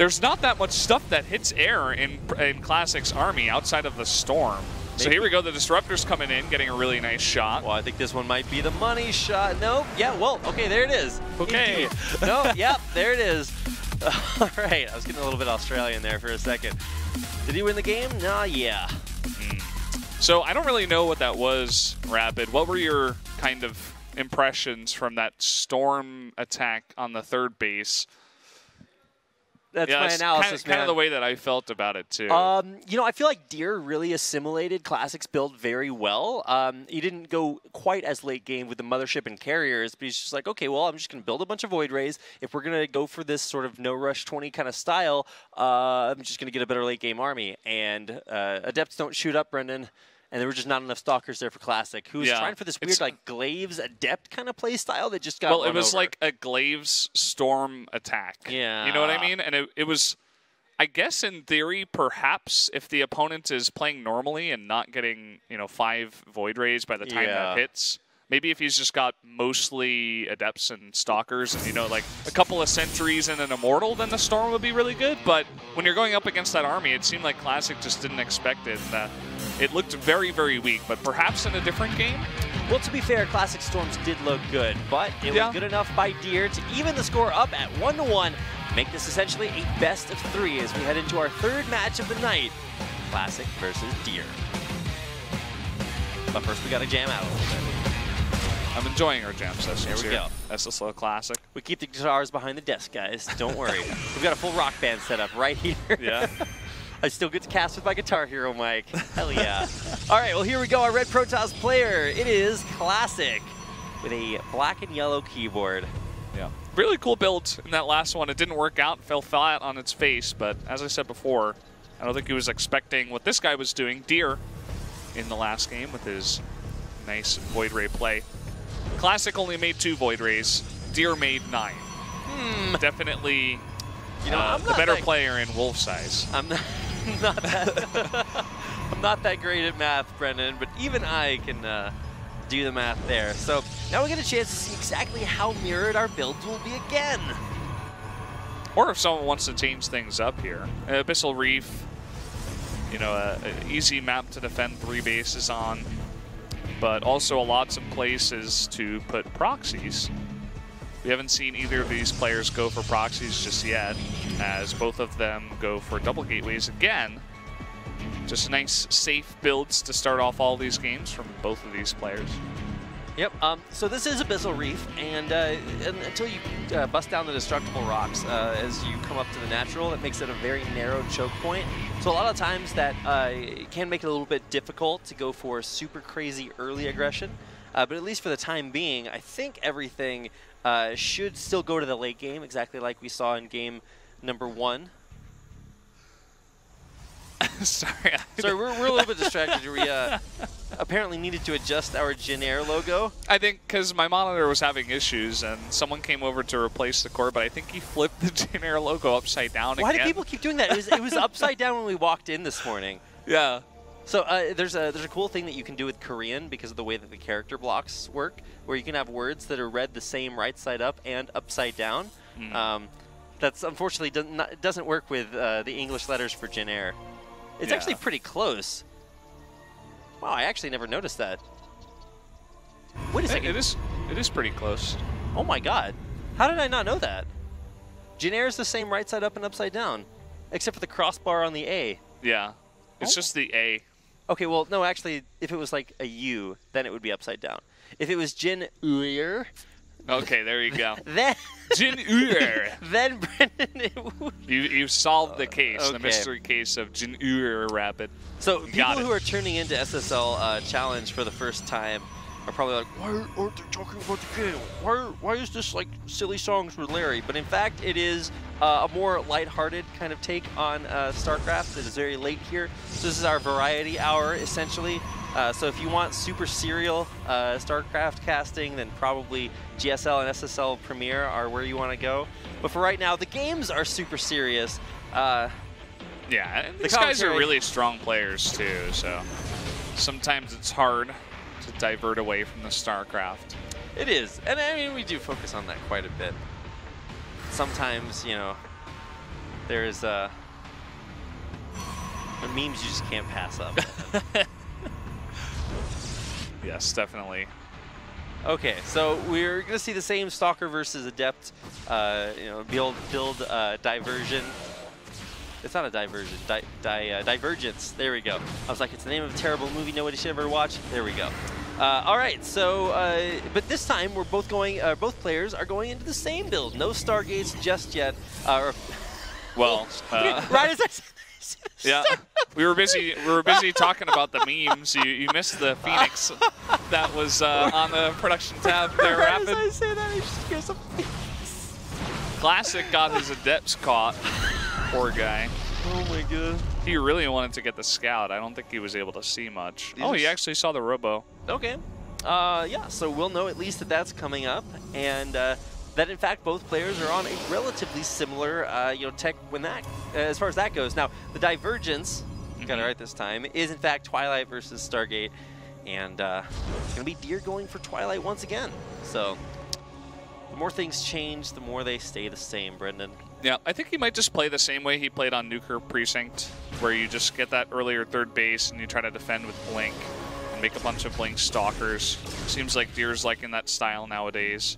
there's not that much stuff that hits air in Classic's army outside of the Storm. So here we go, the Disruptor's coming in, getting a really nice shot. Well, I think this one might be the money shot. No, yeah, well, okay, there it is. Okay. No, yep, there it is. All right, I was getting a little bit Australian there for a second. Did he win the game? Nah, yeah. So I don't really know what that was, Rapid. What were your kind of impressions from that Storm attack on the third base? That's my analysis, kind of the way that I felt about it, too. You know, I feel like Deer really assimilated Classic's build very well. He didn't go quite as late game with the Mothership and Carriers, but he's just like, okay, well, I'm just going to build a bunch of Void Rays. If we're going to go for this sort of no-rush 20 kind of style, I'm just going to get a better late-game army. And Adepts don't shoot up, Brendan. And there were just not enough Stalkers there for Classic, who was trying for this weird, like, Glaives Adept kind of play style that just got Well, it was over. like a Glaives Storm attack. Yeah. You know what I mean? And it was, I guess in theory, perhaps if the opponent is playing normally and not getting, 5 Void Rays by the time that hits, maybe if he's just got mostly Adepts and Stalkers and, like a couple of Sentries and an Immortal, then the Storm would be really good. But when you're going up against that army, it seemed like Classic just didn't expect it. It looked very, very weak, but perhaps in a different game? Well, to be fair, Classic Storms did look good, but it was good enough by Deer to even the score up at 1-1, make this essentially a best of 3 as we head into our third match of the night, Classic versus Deer. But first, we got to jam out a little bit. I'm enjoying our jam sessions here. We go. SSL Classic. We keep the guitars behind the desk, guys. Don't worry. We've got a full rock band set up right here. Yeah. I still get to cast with my Guitar Hero mic. Hell yeah. All right, well, here we go. Our Red Protoss player. It is Classic with a black and yellow keyboard. Yeah. Really cool build in that last one. It didn't work out, fell flat on its face, but as I said before, I don't think he was expecting what this guy was doing. Deer in the last game with his nice Void Ray play. Classic only made 2 Void Rays. Deer made 9. Definitely the better player in wolf size. I'm not that I'm not that great at math, Brendan, but even I can do the math there. So now we get a chance to see exactly how mirrored our builds will be again. Or if someone wants to change things up here. Abyssal Reef, an easy map to defend 3 bases on, but also lots of places to put proxies. We haven't seen either of these players go for proxies just yet, as both of them go for double gateways again. Just nice, safe builds to start off all these games from both of these players. Yep, so this is Abyssal Reef, and until you bust down the destructible rocks as you come up to the natural, it makes it a very narrow choke point. So a lot of times that can make it a little bit difficult to go for super crazy early aggression. But at least for the time being, I think everything should still go to the late game, exactly like we saw in game number 1. Sorry, we're a little bit distracted. We apparently needed to adjust our Jin Air logo. I think because my monitor was having issues and someone came over to replace the core, but I think he flipped the Jin Air logo upside down again. Why do people keep doing that? It was upside down when we walked in this morning. Yeah. So there's a cool thing that you can do with Korean because of the way that the character blocks work, where you can have words that are read the same right side up and upside down. That's unfortunately doesn't work with the English letters for Jin Air. It's actually pretty close. Wow, I actually never noticed that. Wait a second. It is pretty close. Oh my god. How did I not know that? Jin Air is the same right side up and upside down, except for the crossbar on the A. Yeah. It's just the A. Okay, well, no, actually, if it was like a U, then it would be upside down. If it was Jin Air... Okay, there you go. Then Jin Air. Then, Brendan, you've solved the case, the mystery case of Jin Air Rapid. So people who are tuning into SSL Challenge for the first time are probably like, why aren't they talking about the game? Why is this like silly songs with Larry? But in fact, it is a more lighthearted kind of take on StarCraft. It is very late here. So this is our variety hour, essentially. So if you want super serial StarCraft casting, then probably GSL and SSL Premier are where you want to go. But for right now, the games are super serious. Yeah, and these guys are really strong players too, so sometimes it's hard to divert away from the StarCraft. It is, and I mean, we do focus on that quite a bit. Sometimes, There's memes you just can't pass up. Yes, definitely. Okay, so we're going to see the same Stalker versus Adept, you know, build diversion. It's not a diversion, divergence. There we go. I was like, it's the name of a terrible movie nobody should ever watch. There we go. All right, so, but this time we're both going, both players are going into the same build. No Stargates just yet. Well, right as I said. Yeah, we were busy talking about the memes. You missed the Phoenix that was on the production tab there. Right Rapid. as I say that, I just hear something. Classic got his Adepts caught. Poor guy. Oh my god. He really wanted to get the scout. I don't think he was able to see much. Oh, he actually saw the Robo. Okay. Yeah, so we'll know at least that that's coming up, and that in fact both players are on a relatively similar you know, tech when that as far as that goes. Now the divergence, got it right this time, is in fact Twilight versus Stargate, and it's gonna be Deer going for Twilight once again. So the more things change, the more they stay the same, Brendan. Yeah, I think he might just play the same way he played on Nuker Precinct, where you just get that earlier third base and you try to defend with Blink and make a bunch of Blink Stalkers. Seems like Deer's liking that style nowadays.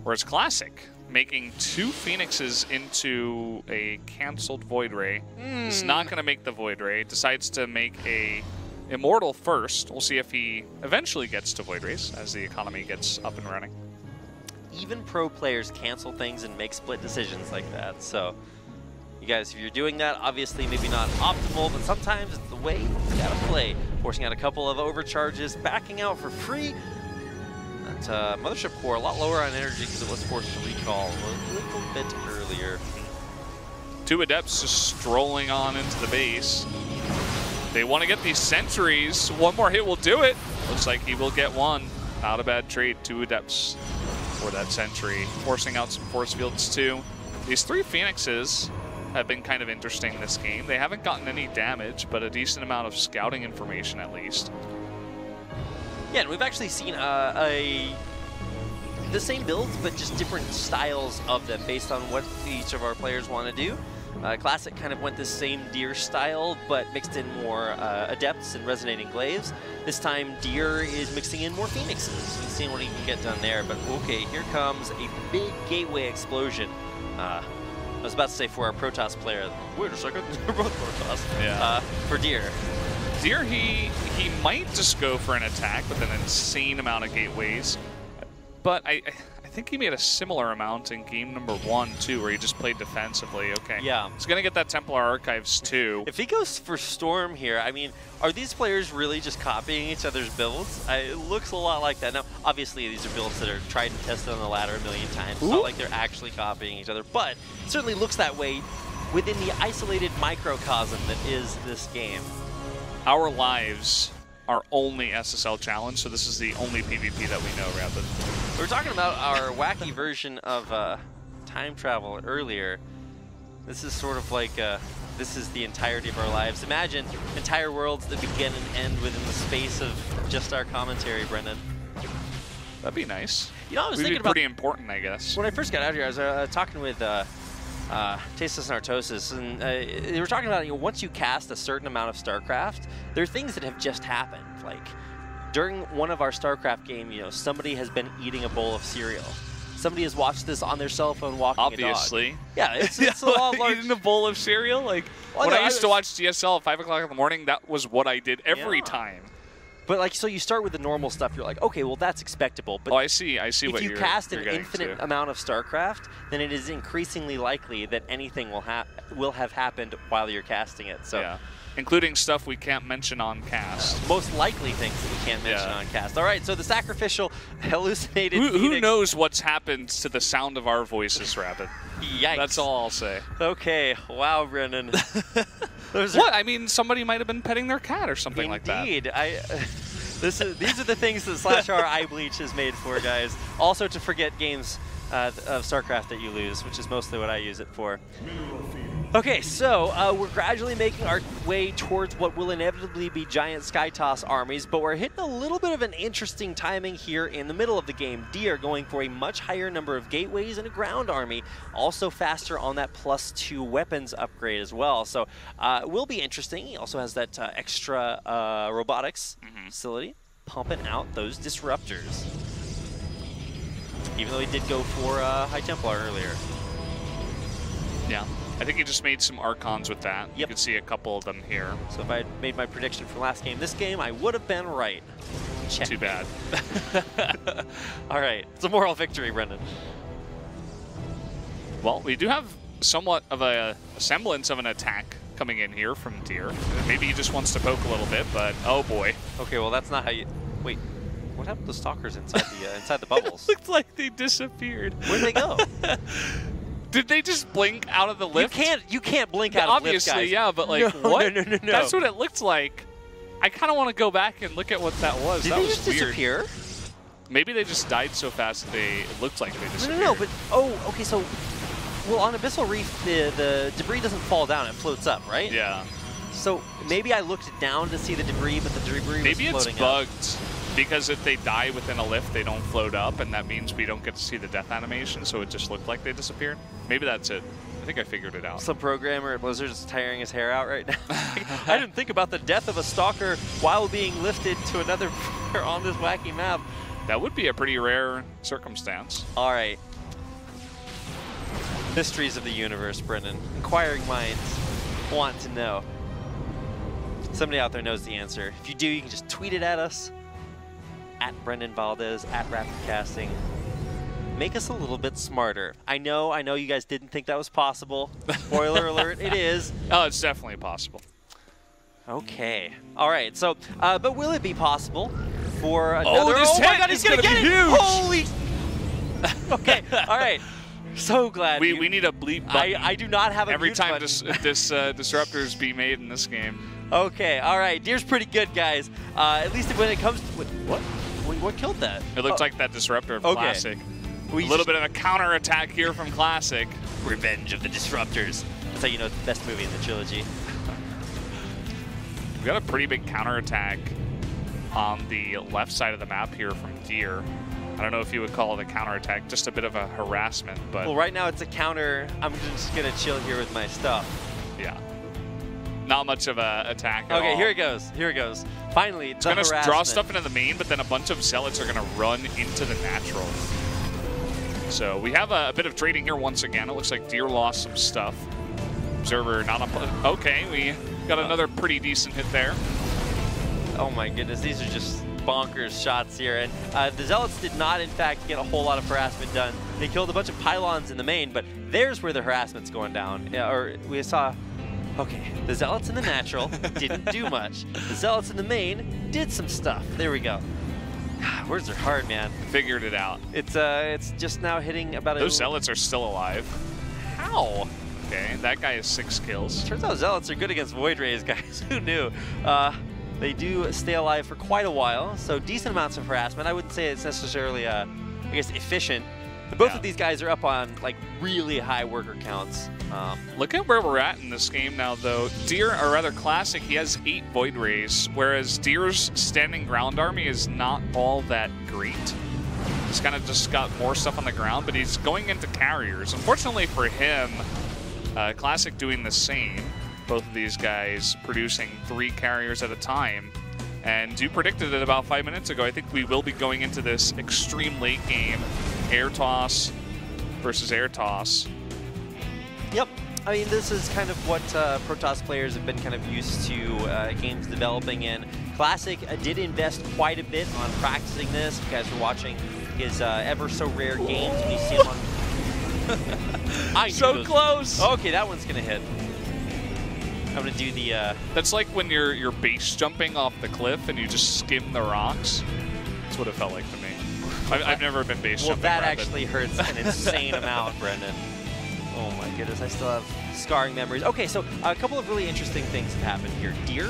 Whereas Classic, making 2 Phoenixes into a canceled Void Ray, is not going to make the Void Ray. Decides to make a Immortal first. We'll see if he eventually gets to Void Rays as the economy gets up and running. Even pro players cancel things and make split decisions like that. So you guys, if you're doing that, obviously maybe not optimal, but sometimes it's the way you gotta play. Forcing out a couple of overcharges, backing out for free. That Mothership Core a lot lower on energy because it was forced to recall a little bit earlier. 2 Adepts just strolling on into the base. They want to get these sentries. One more hit will do it. Looks like he will get one. Not a bad trade. 2 Adepts for that sentry. Forcing out some force fields too. These 3 Phoenixes have been kind of interesting this game. They haven't gotten any damage, but a decent amount of scouting information at least. Yeah, and we've actually seen the same builds, but just different styles of them based on what each of our players want to do. Classic kind of went the same Deer style, but mixed in more Adepts and Resonating Glaives. This time, Deer is mixing in more Phoenixes and seeing what he can get done there. But okay, here comes a big gateway explosion. I was about to say for our Protoss player. Wait a second, they're both Protoss. Yeah. For Deer. Deer, he might just go for an attack with an insane amount of gateways, but I think he made a similar amount in game number 1 too, where he just played defensively. Okay. Yeah. He's gonna get that Templar Archives too. If he goes for Storm here, I mean, are these players really just copying each other's builds? It looks a lot like that. Now, obviously, these are builds that are tried and tested on the ladder a million times. It's not like they're actually copying each other, but it certainly looks that way within the isolated microcosm that is this game. Our lives are only SSL challenge, so this is the only PvP that we know, Rapid. We were talking about our wacky version of time travel earlier. This is sort of like, this is the entirety of our lives. Imagine entire worlds that begin and end within the space of just our commentary, Brendan. That'd be nice. You know, I was Would thinking be about... pretty important, I guess. When I first got out here, I was talking with Tasteless and Artosis, and they were talking about, you know, once you cast a certain amount of StarCraft, there are things that have just happened. Like, during one of our StarCraft game, you know, somebody has been eating a bowl of cereal. Somebody has watched this on their cell phone walking Obviously. a dog. Yeah, it's a lot of large... Eating a bowl of cereal? Like, well, when no, I used to watch DSL at 5 o'clock in the morning, that was what I did every time. But like, so you start with the normal stuff. You're like, okay, well that's expectable. But oh, I see what you're If you cast an getting infinite to. amount of StarCraft, then it is increasingly likely that anything will have happened while you're casting it. So, yeah. Including stuff we can't mention on cast. Most likely things that we can't mention on cast. All right, so the sacrificial hallucinated Who knows what's happened to the sound of our voices, Rapid? Yikes. That's all I'll say. Okay, wow, Brennan. What? I mean, somebody might have been petting their cat or something like that. Indeed. These are the things that /r eye bleach is made for, guys. Also to forget games of StarCraft that you lose, which is mostly what I use it for. Okay, so we're gradually making our way towards what will inevitably be giant Sky Toss armies, but we're hitting a little bit of an interesting timing here in the middle of the game. Deer going for a much higher number of gateways and a ground army, also faster on that +2 weapons upgrade as well. So it will be interesting. He also has that extra robotics facility, pumping out those disruptors. Even though he did go for High Templar earlier. Yeah. I think he just made some Archons with that. Yep. You can see a couple of them here. So if I had made my prediction from last game, this game, I would have been right. Check. Too bad. All right, it's a moral victory, Brendan. Well, we do have somewhat of a semblance of an attack coming in here from Deer. Maybe he just wants to poke a little bit, but oh boy. Okay, well that's not how you. Wait, what happened to the stalkers inside the bubbles? It looked like they disappeared. Where'd they go? Did they just blink out of the lift? You can't blink out of the lift, guys. Obviously, yeah, but like, no, what? No. That's what it looked like. I kind of want to go back and look at what that was. Did that they was just weird. disappear? Maybe they just died so fast that it looked like they disappeared. No, but okay, so well on Abyssal Reef the debris doesn't fall down; it floats up, right? Yeah. So maybe I looked down to see the debris, but the debris maybe was it's floating bugged. Because if they die within a lift, they don't float up, and that means we don't get to see the death animation, so it just looked like they disappeared. Maybe that's it. I think I figured it out. Some programmer at Blizzard is tearing his hair out right now. I didn't think about the death of a stalker while being lifted to another player on this wacky map. That would be a pretty rare circumstance. All right. Mysteries of the universe, Brendan. Inquiring minds want to know. Somebody out there knows the answer. If you do, you can just tweet it at us. At Brendan Valdez, at Rapidcasting. Make us a little bit smarter. I know you guys didn't think that was possible. Spoiler alert, it is. Oh, it's definitely possible. Okay. All right, so, but will it be possible for another... this my hit God, is he's gonna gonna get be it! huge! Holy... Okay, all right. So glad we need a bleep button. I do not have a every mute time button. this disruptors be made in this game. Okay, all right. Deer's pretty good, guys. At least when it comes to... What? What killed that? It looked like that disruptor of Classic. A little bit of a counterattack here from Classic. Revenge of the Disruptors. That's how you know it's the best movie in the trilogy. We got a pretty big counterattack on the left side of the map here from Deer. I don't know if you would call it a counterattack, just a bit of a harassment, but... Well, right now it's a counter. I'm just going to chill here with my stuff. Yeah. Not much of an attack at all. Okay, here it goes. Here it goes. Finally, it's going to draw stuff into the main, but then a bunch of Zealots are going to run into the natural. So we have a bit of trading here once again. It looks like Deer lost some stuff. Observer not up. Okay, we got another pretty decent hit there. Oh my goodness, these are just bonkers shots here. And the Zealots did not, in fact, get a whole lot of harassment done. They killed a bunch of pylons in the main, but there's where the harassment's going down. Yeah, or we saw... Okay, the Zealots in the natural didn't do much. The Zealots in the main did some stuff. There we go. Words are hard, man. Figured it out. It's just now hitting about Those Zealots are still alive. How? Okay, that guy has 6 kills. Turns out Zealots are good against Void Rays, guys. Who knew? They do stay alive for quite a while, so decent amounts of harassment. I wouldn't say it's necessarily, I guess, efficient. Both of these guys are up on like really high worker counts. Look at where we're at in this game now, though. Deer, or rather Classic, he has 8 Void Rays, whereas Deer's standing ground army is not all that great. He's kind of just got more stuff on the ground, but he's going into carriers. Unfortunately for him, Classic doing the same. Both of these guys producing 3 carriers at a time. And you predicted it about 5 minutes ago. I think we will be going into this extreme late game. Air toss versus air toss. Yep. I mean, this is kind of what Protoss players have been kind of used to games developing in. Classic did invest quite a bit on practicing this. If you guys are watching his ever so rare games, when you see him on... So close! Okay, that one's going to hit. I'm going to do the... That's like when you're base jumping off the cliff and you just skim the rocks. That's what it felt like to me. I've never been base jumping. Well, that rapid. actually hurts an insane amount, Brendan. Oh my goodness, I still have scarring memories. Okay, so a couple of really interesting things have happened here. Deer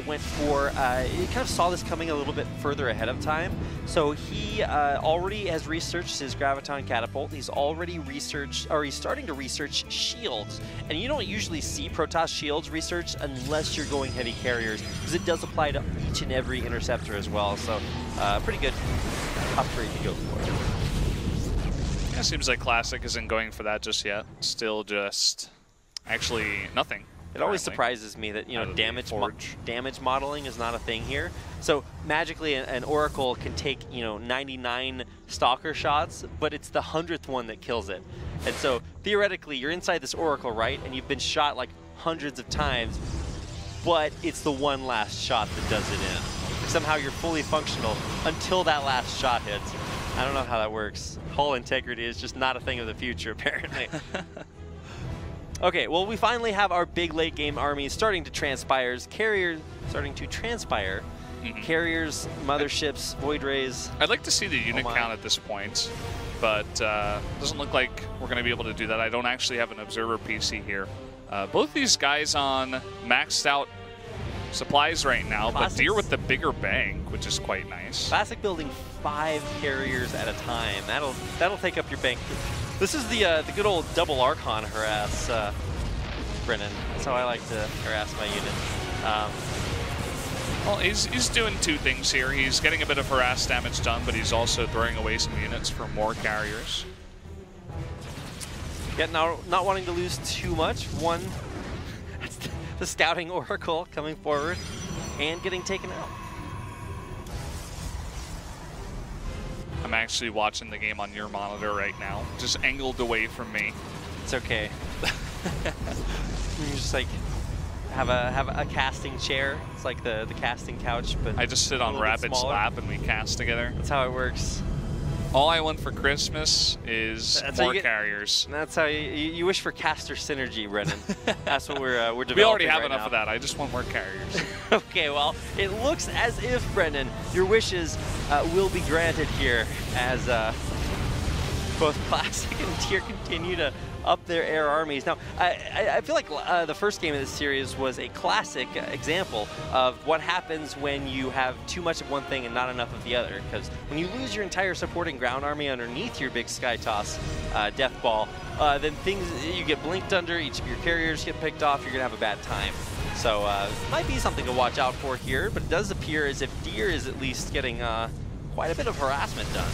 went for, he kind of saw this coming a little bit further ahead of time. So he already has researched his Graviton Catapult. He's already researched, or he's starting to research shields. And you don't usually see Protoss shields researched unless you're going heavy carriers, because it does apply to each and every interceptor as well. So pretty good upgrade to go for. Yeah, seems like Classic isn't going for that just yet. Still just actually nothing. It always surprises me that, you know, damage modeling is not a thing here. So magically an Oracle can take, you know, 99 Stalker shots, but it's the 100th one that kills it. And so theoretically you're inside this Oracle, right? And you've been shot like hundreds of times, but it's the one last shot that does it in. Somehow you're fully functional until that last shot hits. I don't know how that works. Hull integrity is just not a thing of the future, apparently. Okay, well, we finally have our big late game army starting to transpire. Carriers starting to transpire. Carriers, motherships, void rays. I'd like to see the unit count at this point, but doesn't look like we're going to be able to do that. I don't actually have an observer PC here. Both these guys on maxed out supplies right now, but Deer with the bigger bank, which is quite nice. Classic building 5 carriers at a time. That'll take up your bank. This is the good old double Archon harass, Brennan. That's how I like to harass my unit. Well, he's doing two things here. He's getting a bit of harass damage done, but he's also throwing away some units for more carriers. Yet not wanting to lose too much. One, the scouting Oracle coming forward and getting taken out. I'm actually watching the game on your monitor right now, just angled away from me. It's okay. You just like have a casting chair. It's like the casting couch, but I just sit on Rabbit's lap and we cast together. That's how it works. All I want for Christmas is more carriers. That's how you wish for caster synergy, Brennan. That's what we're developing. We already have right enough now. of that. I just want more carriers. Okay, well, it looks as if, Brennan, your wishes will be granted here as both Classic and Tier continue to up their air armies. Now, I feel like the first game of this series was a classic example of what happens when you have too much of one thing and not enough of the other. Because when you lose your entire supporting ground army underneath your big Sky Toss death ball, then you get blinked under, each of your carriers get picked off, you're going to have a bad time. So might be something to watch out for here, but it does appear as if Deer is at least getting quite a bit of harassment done.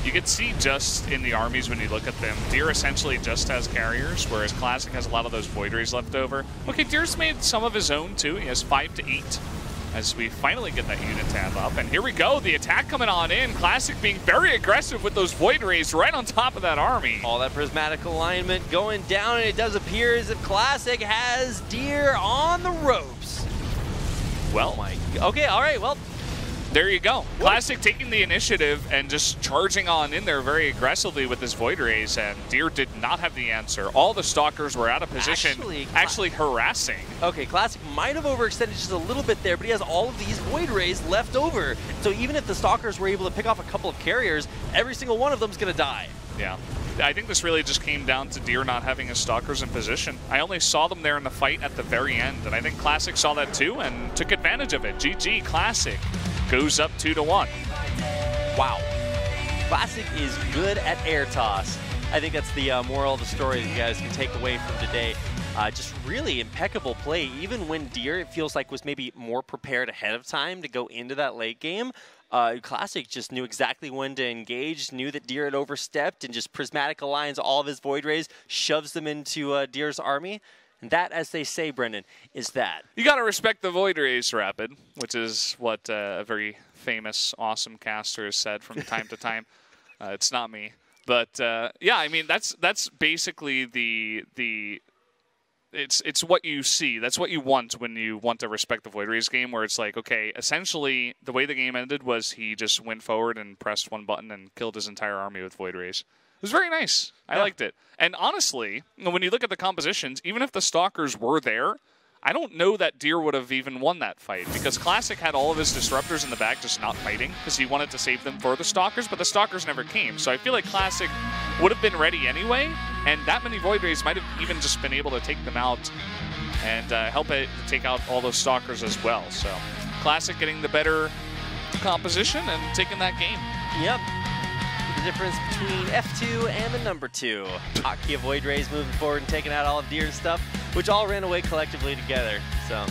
You can see just in the armies when you look at them, Deer essentially just has carriers, whereas Classic has a lot of those Void Rays left over. Okay, Deer's made some of his own too. He has 5 to 8 as we finally get that unit tab up. And here we go, the attack coming on in. Classic being very aggressive with those Void Rays right on top of that army. All that prismatic alignment going down, and it does appear as if Classic has Deer on the ropes. Well, okay, all right, well. There you go. Classic taking the initiative and just charging on in there very aggressively with his Void Rays, and Deer did not have the answer. All the Stalkers were out of position, actually harassing. Okay, Classic might have overextended just a little bit there, but he has all of these Void Rays left over. So even if the Stalkers were able to pick off a couple of carriers, every single one of them is going to die. Yeah. I think this really just came down to Deer not having his Stalkers in position. I only saw them there in the fight at the very end, and I think Classic saw that too and took advantage of it. GG, Classic goes up 2-1. Wow. Classic is good at air toss. I think that's the moral of the story that you guys can take away from today. Just really impeccable play. Even when Deer, it feels like, was maybe more prepared ahead of time to go into that late game, Classic just knew exactly when to engage, knew that Deer had overstepped, and just prismatic aligns all of his Void Rays, shoves them into Deer's army. And that, as they say, Brendan, is that. You got to respect the Void Rays, Rapid, which is what a very famous, awesome caster has said from time to time. It's not me. But, yeah, I mean, that's basically it's what you see. That's what you want when you want to respect the Void Rays game, where it's like, okay, essentially the way the game ended was he just went forward and pressed one button and killed his entire army with Void Rays. It was very nice. I liked it. And honestly, when you look at the compositions, even if the Stalkers were there, I don't know that Deer would have even won that fight, because Classic had all of his Disruptors in the back just not fighting because he wanted to save them for the Stalkers, but the Stalkers never came. So I feel like Classic would have been ready anyway, and that many Void Rays might have even just been able to take them out and help it take out all those Stalkers as well. So Classic getting the better composition and taking that game. Yep. The difference between F2 and the number 2. Hotkey of Void Rays moving forward and taking out all of Deer's stuff, which all ran away collectively together. So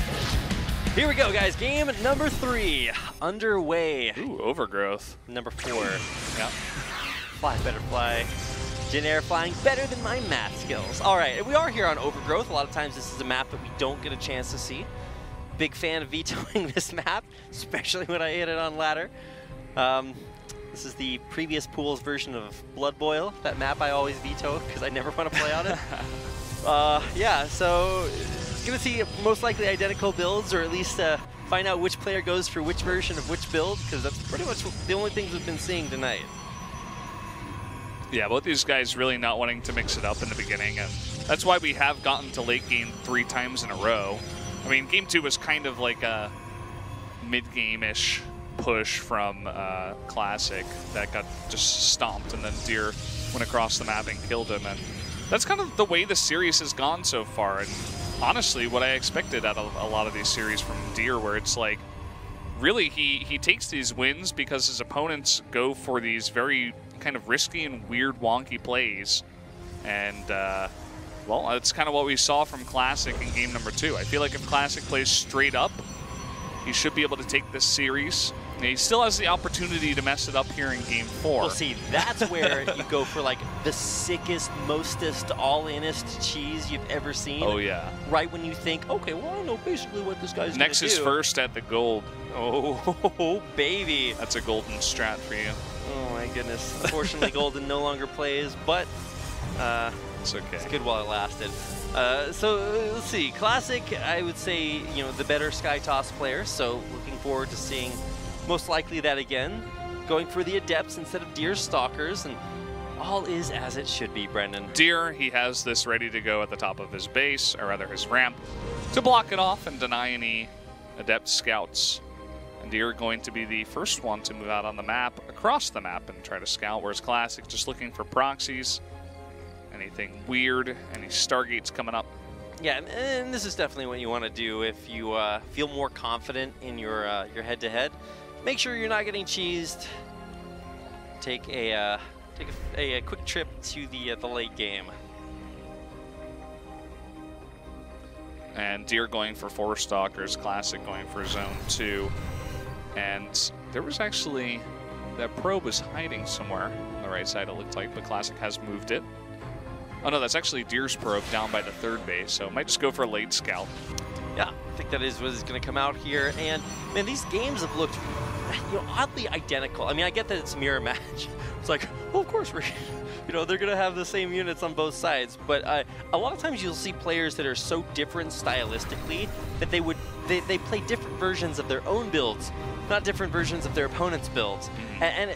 here we go, guys. Game number 3 underway. Ooh, Overgrowth. Number 4. Yeah. Fly better fly. Jin Air flying better than my math skills. All right, we are here on Overgrowth. A lot of times this is a map that we don't get a chance to see. Big fan of vetoing this map, especially when I hit it on ladder. This is the previous pool's version of Blood Boil, that map I always veto because I never want to play on it. Yeah, so gonna see most likely identical builds, or at least find out which player goes for which version of which build, because that's pretty much the only things we've been seeing tonight. Yeah, both these guys really not wanting to mix it up in the beginning, and that's why we have gotten to late game 3 times in a row. I mean, game 2 was kind of like a mid-game-ish push from Classic that got just stomped, and then Deer went across the map and killed him, and that's kind of the way the series has gone so far, and honestly what I expected out of a lot of these series from Deer, where it's like really he takes these wins because his opponents go for these very kind of risky and weird wonky plays, and well, it's kind of what we saw from Classic in game number 2. I feel like if Classic plays straight up, he should be able to take this series. And he still has the opportunity to mess it up here in game 4. Well, see, that's where you go for like the sickest, mostest, all-inest cheese you've ever seen. Oh, yeah. Right when you think, okay, well, I know basically what this guy's going to do. Nexus first at the gold. Oh, baby. That's a golden strat for you. Oh, my goodness. Unfortunately, Golden no longer plays, but it's okay. It's good while it lasted. So let's see. Classic, I would say, you know, the better Sky Toss player, so looking forward to seeing most likely that again. Going for the Adepts instead of Deer's Stalkers, and all is as it should be, Brendan. Deer, he has this ready to go at the top of his base, or rather his ramp, to block it off and deny any Adept scouts. And Deer going to be the first one to move out on the map, across the map, and try to scout, whereas Classic just looking for proxies, anything weird, any Stargates coming up. Yeah, and this is definitely what you want to do if you feel more confident in your head-to-head. Make sure you're not getting cheesed. Take a quick trip to the late game. And Deer going for 4 Stalkers, Classic going for Zone 2. And there was actually, that probe was hiding somewhere on the right side, it looked like, but Classic has moved it. Oh no, that's actually Deer's probe down by the 3rd base, so might just go for a late scout. Yeah, I think that is what is going to come out here. And man, these games have looked, you know, oddly identical. I mean, I get that it's mirror match. It's like, well, of course we're, you know, they're going to have the same units on both sides. But a lot of times you'll see players that are so different stylistically that they play different versions of their own builds, not different versions of their opponent's builds. And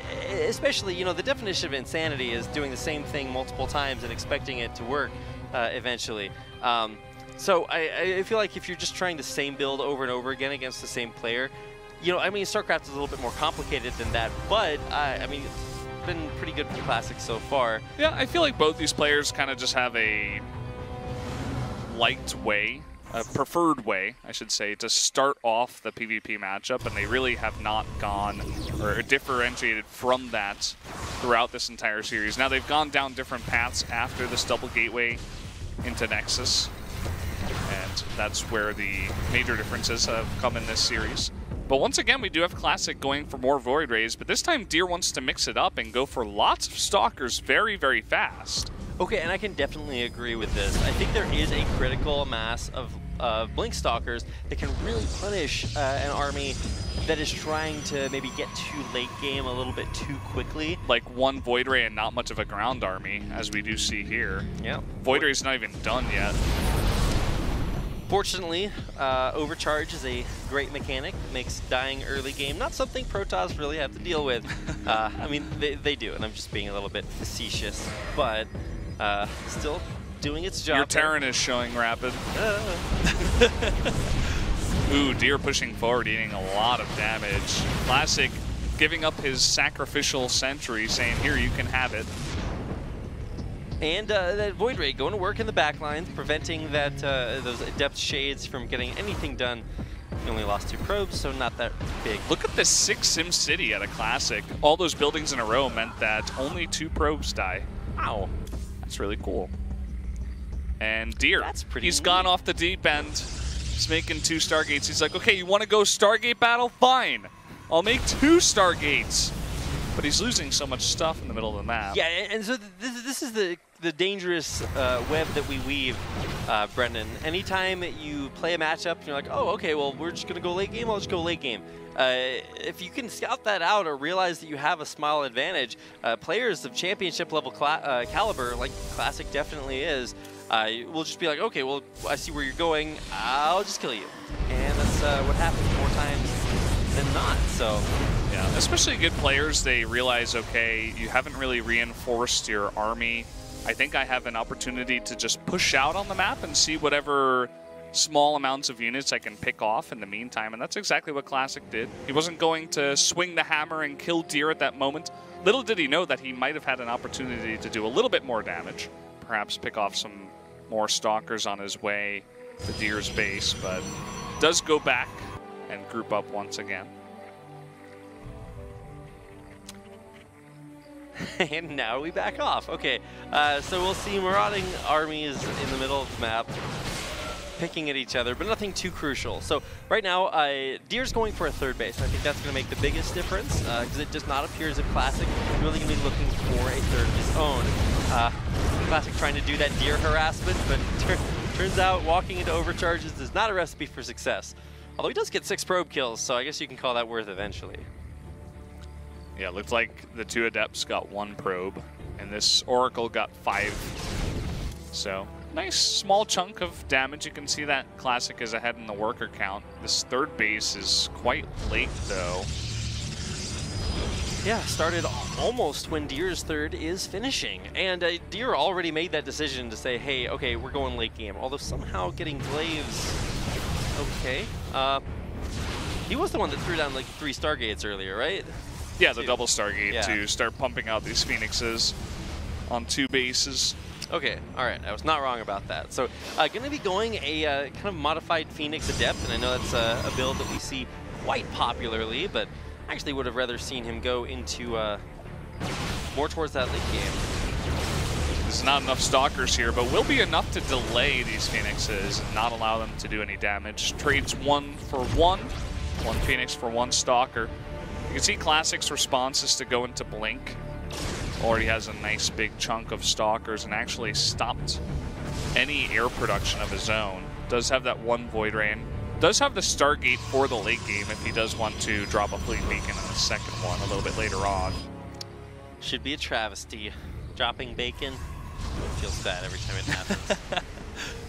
especially, you know, the definition of insanity is doing the same thing multiple times and expecting it to work eventually. So I feel like if you're just trying the same build over and over again against the same player, you know, I mean, StarCraft is a little bit more complicated than that, but I mean, it's been pretty good for Classic so far. Yeah, I feel like both these players kind of just have a liked way, a preferred way, I should say, to start off the PvP matchup, and they really have not gone or differentiated from that throughout this entire series. Now they've gone down different paths after this double gateway into Nexus, and that's where the major differences have come in this series. But once again, we do have Classic going for more Void Rays, but this time Deer wants to mix it up and go for lots of Stalkers very, very fast. Okay, and I can definitely agree with this. I think there is a critical mass of Blink Stalkers that can really punish an army that is trying to maybe get too late game a little bit too quickly. Like one Void Ray and not much of a ground army, as we do see here. Yeah. Void Ray's not even done yet. Fortunately, Overcharge is a great mechanic. Makes dying early game not something Protoss really have to deal with. I mean, they do, and I'm just being a little bit facetious, but still doing its job. Your Terran is showing rapid. Ooh, Deer pushing forward, eating a lot of damage. Classic giving up his sacrificial sentry, saying, here, you can have it. And that Void Ray going to work in the back lines, preventing that those Adept Shades from getting anything done. He only lost 2 probes, so not that big. Look at the 6 Sim City at a Classic. All those buildings in a row meant that only 2 probes die. Wow. That's really cool. And Deer, he's gone off the deep end. He's making 2 Stargates. He's like, okay, you want to go Stargate battle? Fine. I'll make 2 Stargates. But he's losing so much stuff in the middle of the map. Yeah, and so this is the dangerous web that we weave, Brendan. Anytime you play a matchup, and you're like, oh, okay, well, we're just going to go late game, I'll just go late game. If you can scout that out or realize that you have a small advantage, players of championship level caliber, like Classic definitely is, will just be like, okay, well, I see where you're going, I'll just kill you. And that's what happens more times than not, so... Yeah, especially good players, they realize, okay, you haven't really reinforced your army. I think I have an opportunity to just push out on the map and see whatever small amounts of units I can pick off in the meantime, and that's exactly what Classic did. He wasn't going to swing the hammer and kill Deer at that moment. Little did he know that he might have had an opportunity to do a little bit more damage, perhaps pick off some more Stalkers on his way to Deer's base, but does go back and group up once again. And now we back off. Okay, so we'll see marauding armies in the middle of the map picking at each other, but nothing too crucial. So right now, Deer's going for a 3rd base. I think that's going to make the biggest difference because it does not appear as if Classic is really going to be looking for a 3rd of his own. Classic trying to do that Deer harassment, but turns out walking into overcharges is not a recipe for success. Although he does get 6 probe kills, so I guess you can call that worth eventually. Yeah, it looked like the 2 Adepts got 1 probe, and this Oracle got 5. So, nice small chunk of damage. You can see that Classic is ahead in the worker count. This 3rd base is quite late, though. Yeah, started almost when Deer's 3rd is finishing. And Deer already made that decision to say, hey, okay, we're going late game. Although somehow getting Glaives, okay. He was the one that threw down like 3 Stargates earlier, right? Yeah, the double Stargate to start pumping out these Phoenixes on 2 bases. Okay, all right, I was not wrong about that. So going to be going a kind of modified Phoenix Adept, and I know that's a build that we see quite popularly, but I actually would have rather seen him go into more towards that late game. There's not enough Stalkers here, but will be enough to delay these Phoenixes and not allow them to do any damage. Trades 1 for 1, 1 Phoenix for 1 Stalker. You can see Classic's response is to go into Blink. Already has a nice big chunk of Stalkers and actually stopped any air production of his own. Does have that 1 Void Rain. Does have the Stargate for the late game if he does want to drop a Fleet Beacon in the 2nd one a little bit later on. Should be a travesty. Dropping bacon feels bad every time it happens.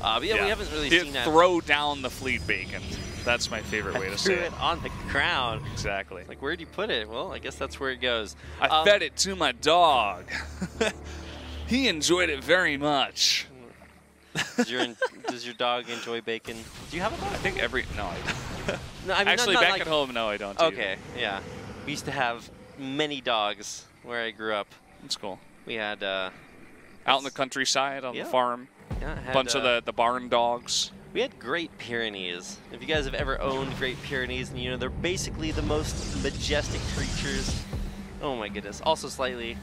But yeah, we haven't really seen that. Throw down the Fleet Bacon. That's my favorite way to say it. Threw it on the ground. Exactly. Like, where'd you put it? Well, I guess that's where it goes. I fed it to my dog. He enjoyed it very much. Does your dog enjoy bacon? Do you have a dog? I think no, I don't. No, I mean, actually, not back like, at home, no, I don't. Okay, either. yeah. We used to have many dogs where I grew up. That's cool. We had out in the countryside on the farm. Yeah, had, bunch of the barn dogs. We had Great Pyrenees. If you guys have ever owned Great Pyrenees, and you know they're basically the most majestic creatures. Oh my goodness. Also slightly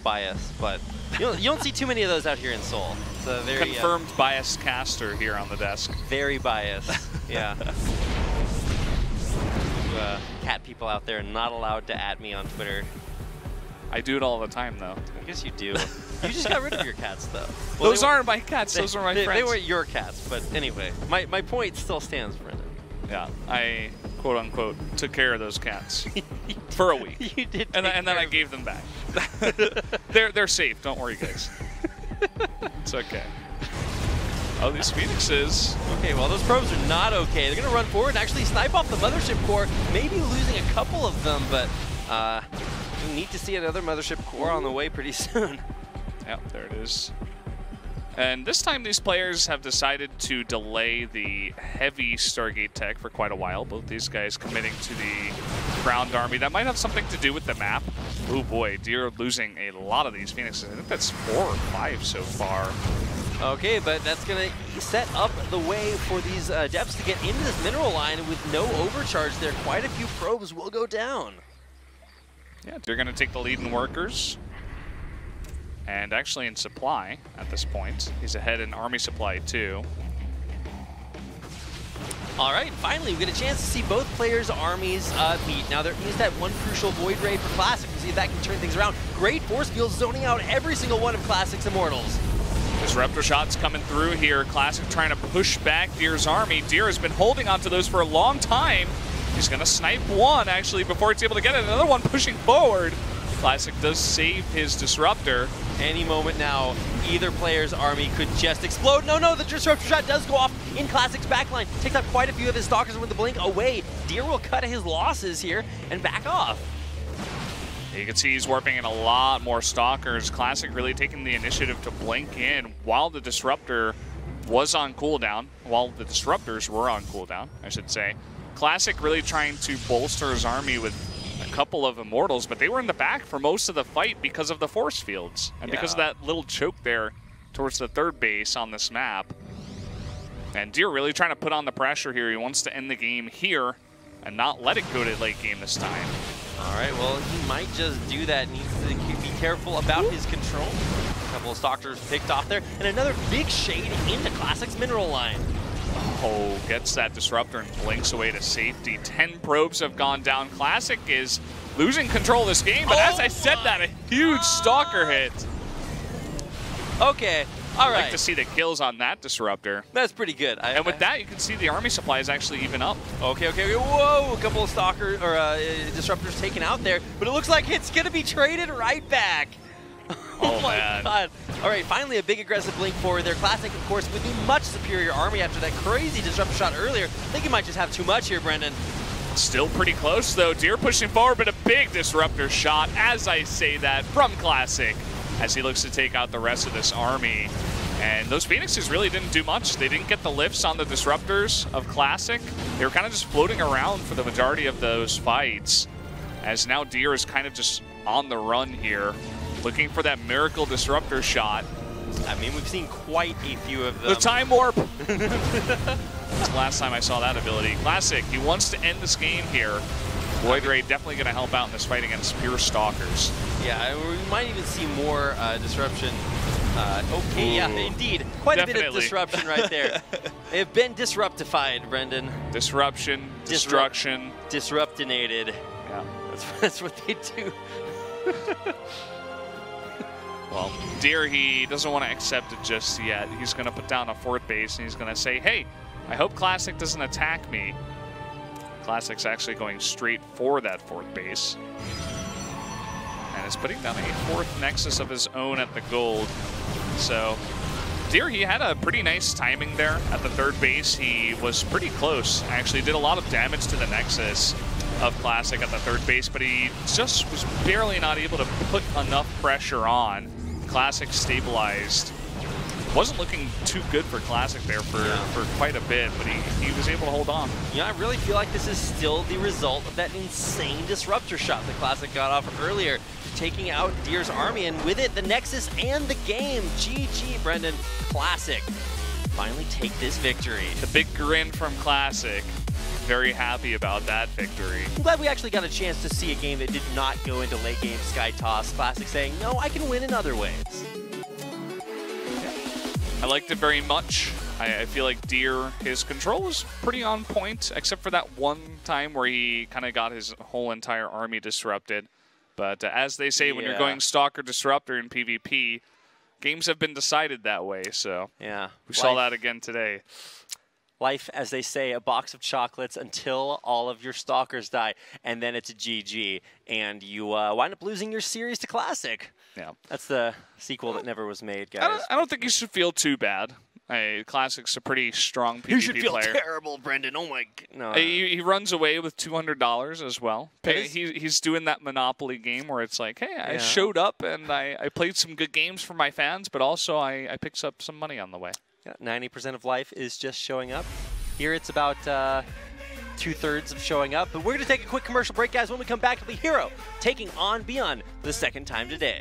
biased, but you don't see too many of those out here in Seoul. It's a very confirmed biased caster here on the desk. Very biased. Yeah. Cat people out there not allowed to @ me on Twitter. I do it all the time, though. I guess you do. You just got rid of your cats, though. Well, those aren't my cats. Those are my friends. They weren't your cats, but anyway, my point still stands, Brendan. Yeah, I quote unquote took care of those cats for a week. You did, and then I gave them back. They're safe. Don't worry, guys. It's okay. Oh, these Phoenixes. Okay, well, those probes are not okay. They're going to run forward and actually snipe off the Mothership Core, maybe losing a couple of them, but we need to see another Mothership Core on the way pretty soon. Yep, there it is. And this time these players have decided to delay the heavy Stargate tech for quite a while. Both these guys committing to the ground army. That might have something to do with the map. Oh boy, Deer losing a lot of these Phoenixes. I think that's 4 or 5 so far. Okay, but that's going to set up the way for these depths to get into this mineral line with no overcharge there. Quite a few probes will go down. Yeah, they're going to take the lead in workers. And actually in supply at this point. He's ahead in army supply too. All right, finally we get a chance to see both players' armies meet. Now there is that one crucial Void Raid for Classic. We'll see if that can turn things around. Great force field zoning out every single one of Classic's Immortals. Disruptor shots coming through here. Classic trying to push back Deer's army. Deer has been holding onto those for a long time. He's going to snipe one, actually, before it's able to get it. Another one pushing forward. Classic does save his Disruptor. Any moment now, either player's army could just explode. No, the Disruptor shot does go off in Classic's backline. Takes out quite a few of his Stalkers with the blink away. Deer will cut his losses here and back off. You can see he's warping in a lot more Stalkers. Classic really taking the initiative to blink in while the Disruptor was on cooldown. While the Disruptors were on cooldown, I should say. Classic really trying to bolster his army with a couple of Immortals, but they were in the back for most of the fight because of the force fields. And because of that little choke there towards the third base on this map. And Deer really trying to put on the pressure here. He wants to end the game here and not let it go to late game this time. All right, well, he might just do that. Needs to be careful about his control. A couple of Stalkers picked off there. And another big shade into Classic's mineral line. Oh, gets that Disruptor and blinks away to safety. 10 probes have gone down. Classic is losing control of this game, but as I said that, a huge Stalker hit. Okay, all right. I'd like to see the kills on that Disruptor. That's pretty good. And with that, you can see the army supply is actually even up. Okay, whoa, a couple of Stalkers, or Disruptors taken out there, but it looks like it's gonna be traded right back. Oh my God. All right, finally a big aggressive blink forward there. Classic, of course, with the much superior army after that crazy Disruptor shot earlier. I think he might just have too much here, Brendan. Still pretty close, though. Deer pushing forward, but a big Disruptor shot, as I say that, from Classic, as he looks to take out the rest of this army. And those Phoenixes really didn't do much. They didn't get the lifts on the Disruptors of Classic. They were kind of just floating around for the majority of those fights, as now Deer is kind of just on the run here, looking for that miracle Disruptor shot. I mean, we've seen quite a few of them. The Time Warp! That's the last time I saw that ability. Classic, he wants to end this game here. Void Raid definitely going to help out in this fight against pure Stalkers. Yeah, we might even see more disruption. Okay, yeah, indeed. Quite a bit of disruption right there. They've been disruptified, Brendan. Disruption, destruction. Disruptinated. Yeah. That's what they do. Well, Deer, he doesn't want to accept it just yet. He's going to put down a fourth base, and he's going to say, hey, I hope Classic doesn't attack me. Classic's actually going straight for that fourth base. And is putting down a fourth Nexus of his own at the gold. So, Deer, he had a pretty nice timing there at the third base. He was pretty close. Actually did a lot of damage to the Nexus of Classic at the third base, but he just was barely not able to put enough pressure on. Classic stabilized. Wasn't looking too good for Classic there for quite a bit, but he was able to hold on. Yeah, I really feel like this is still the result of that insane Disruptor shot that Classic got off earlier, taking out Deer's army, and with it, the Nexus and the game. GG, Brendan. Classic finally take this victory. The big grin from Classic. Very happy about that victory. I'm glad we actually got a chance to see a game that did not go into late game Sky Toss. Classic saying, no, I can win in other ways. I liked it very much. I feel like Deer, his control was pretty on point, except for that one time where he kind of got his whole entire army disrupted. But as they say, when you're going Stalker Disruptor in PvP, games have been decided that way. So we saw that again today. Life, as they say, a box of chocolates until all of your Stalkers die, and then it's a GG, and you wind up losing your series to Classic. Yeah, that's the sequel that never was made, guys. I don't think you should feel too bad. Hey, Classic's a pretty strong PvP player. You should feel terrible, Brendan. Oh my god. No. He runs away with $200 as well. He's doing that Monopoly game where it's like, hey, I showed up and I played some good games for my fans, but also I picked up some money on the way. Yeah, 90% of life is just showing up. Here it's about 2/3 of showing up. But we're going to take a quick commercial break, guys. When we come back, it'll be Hero taking on Beyond the second time today.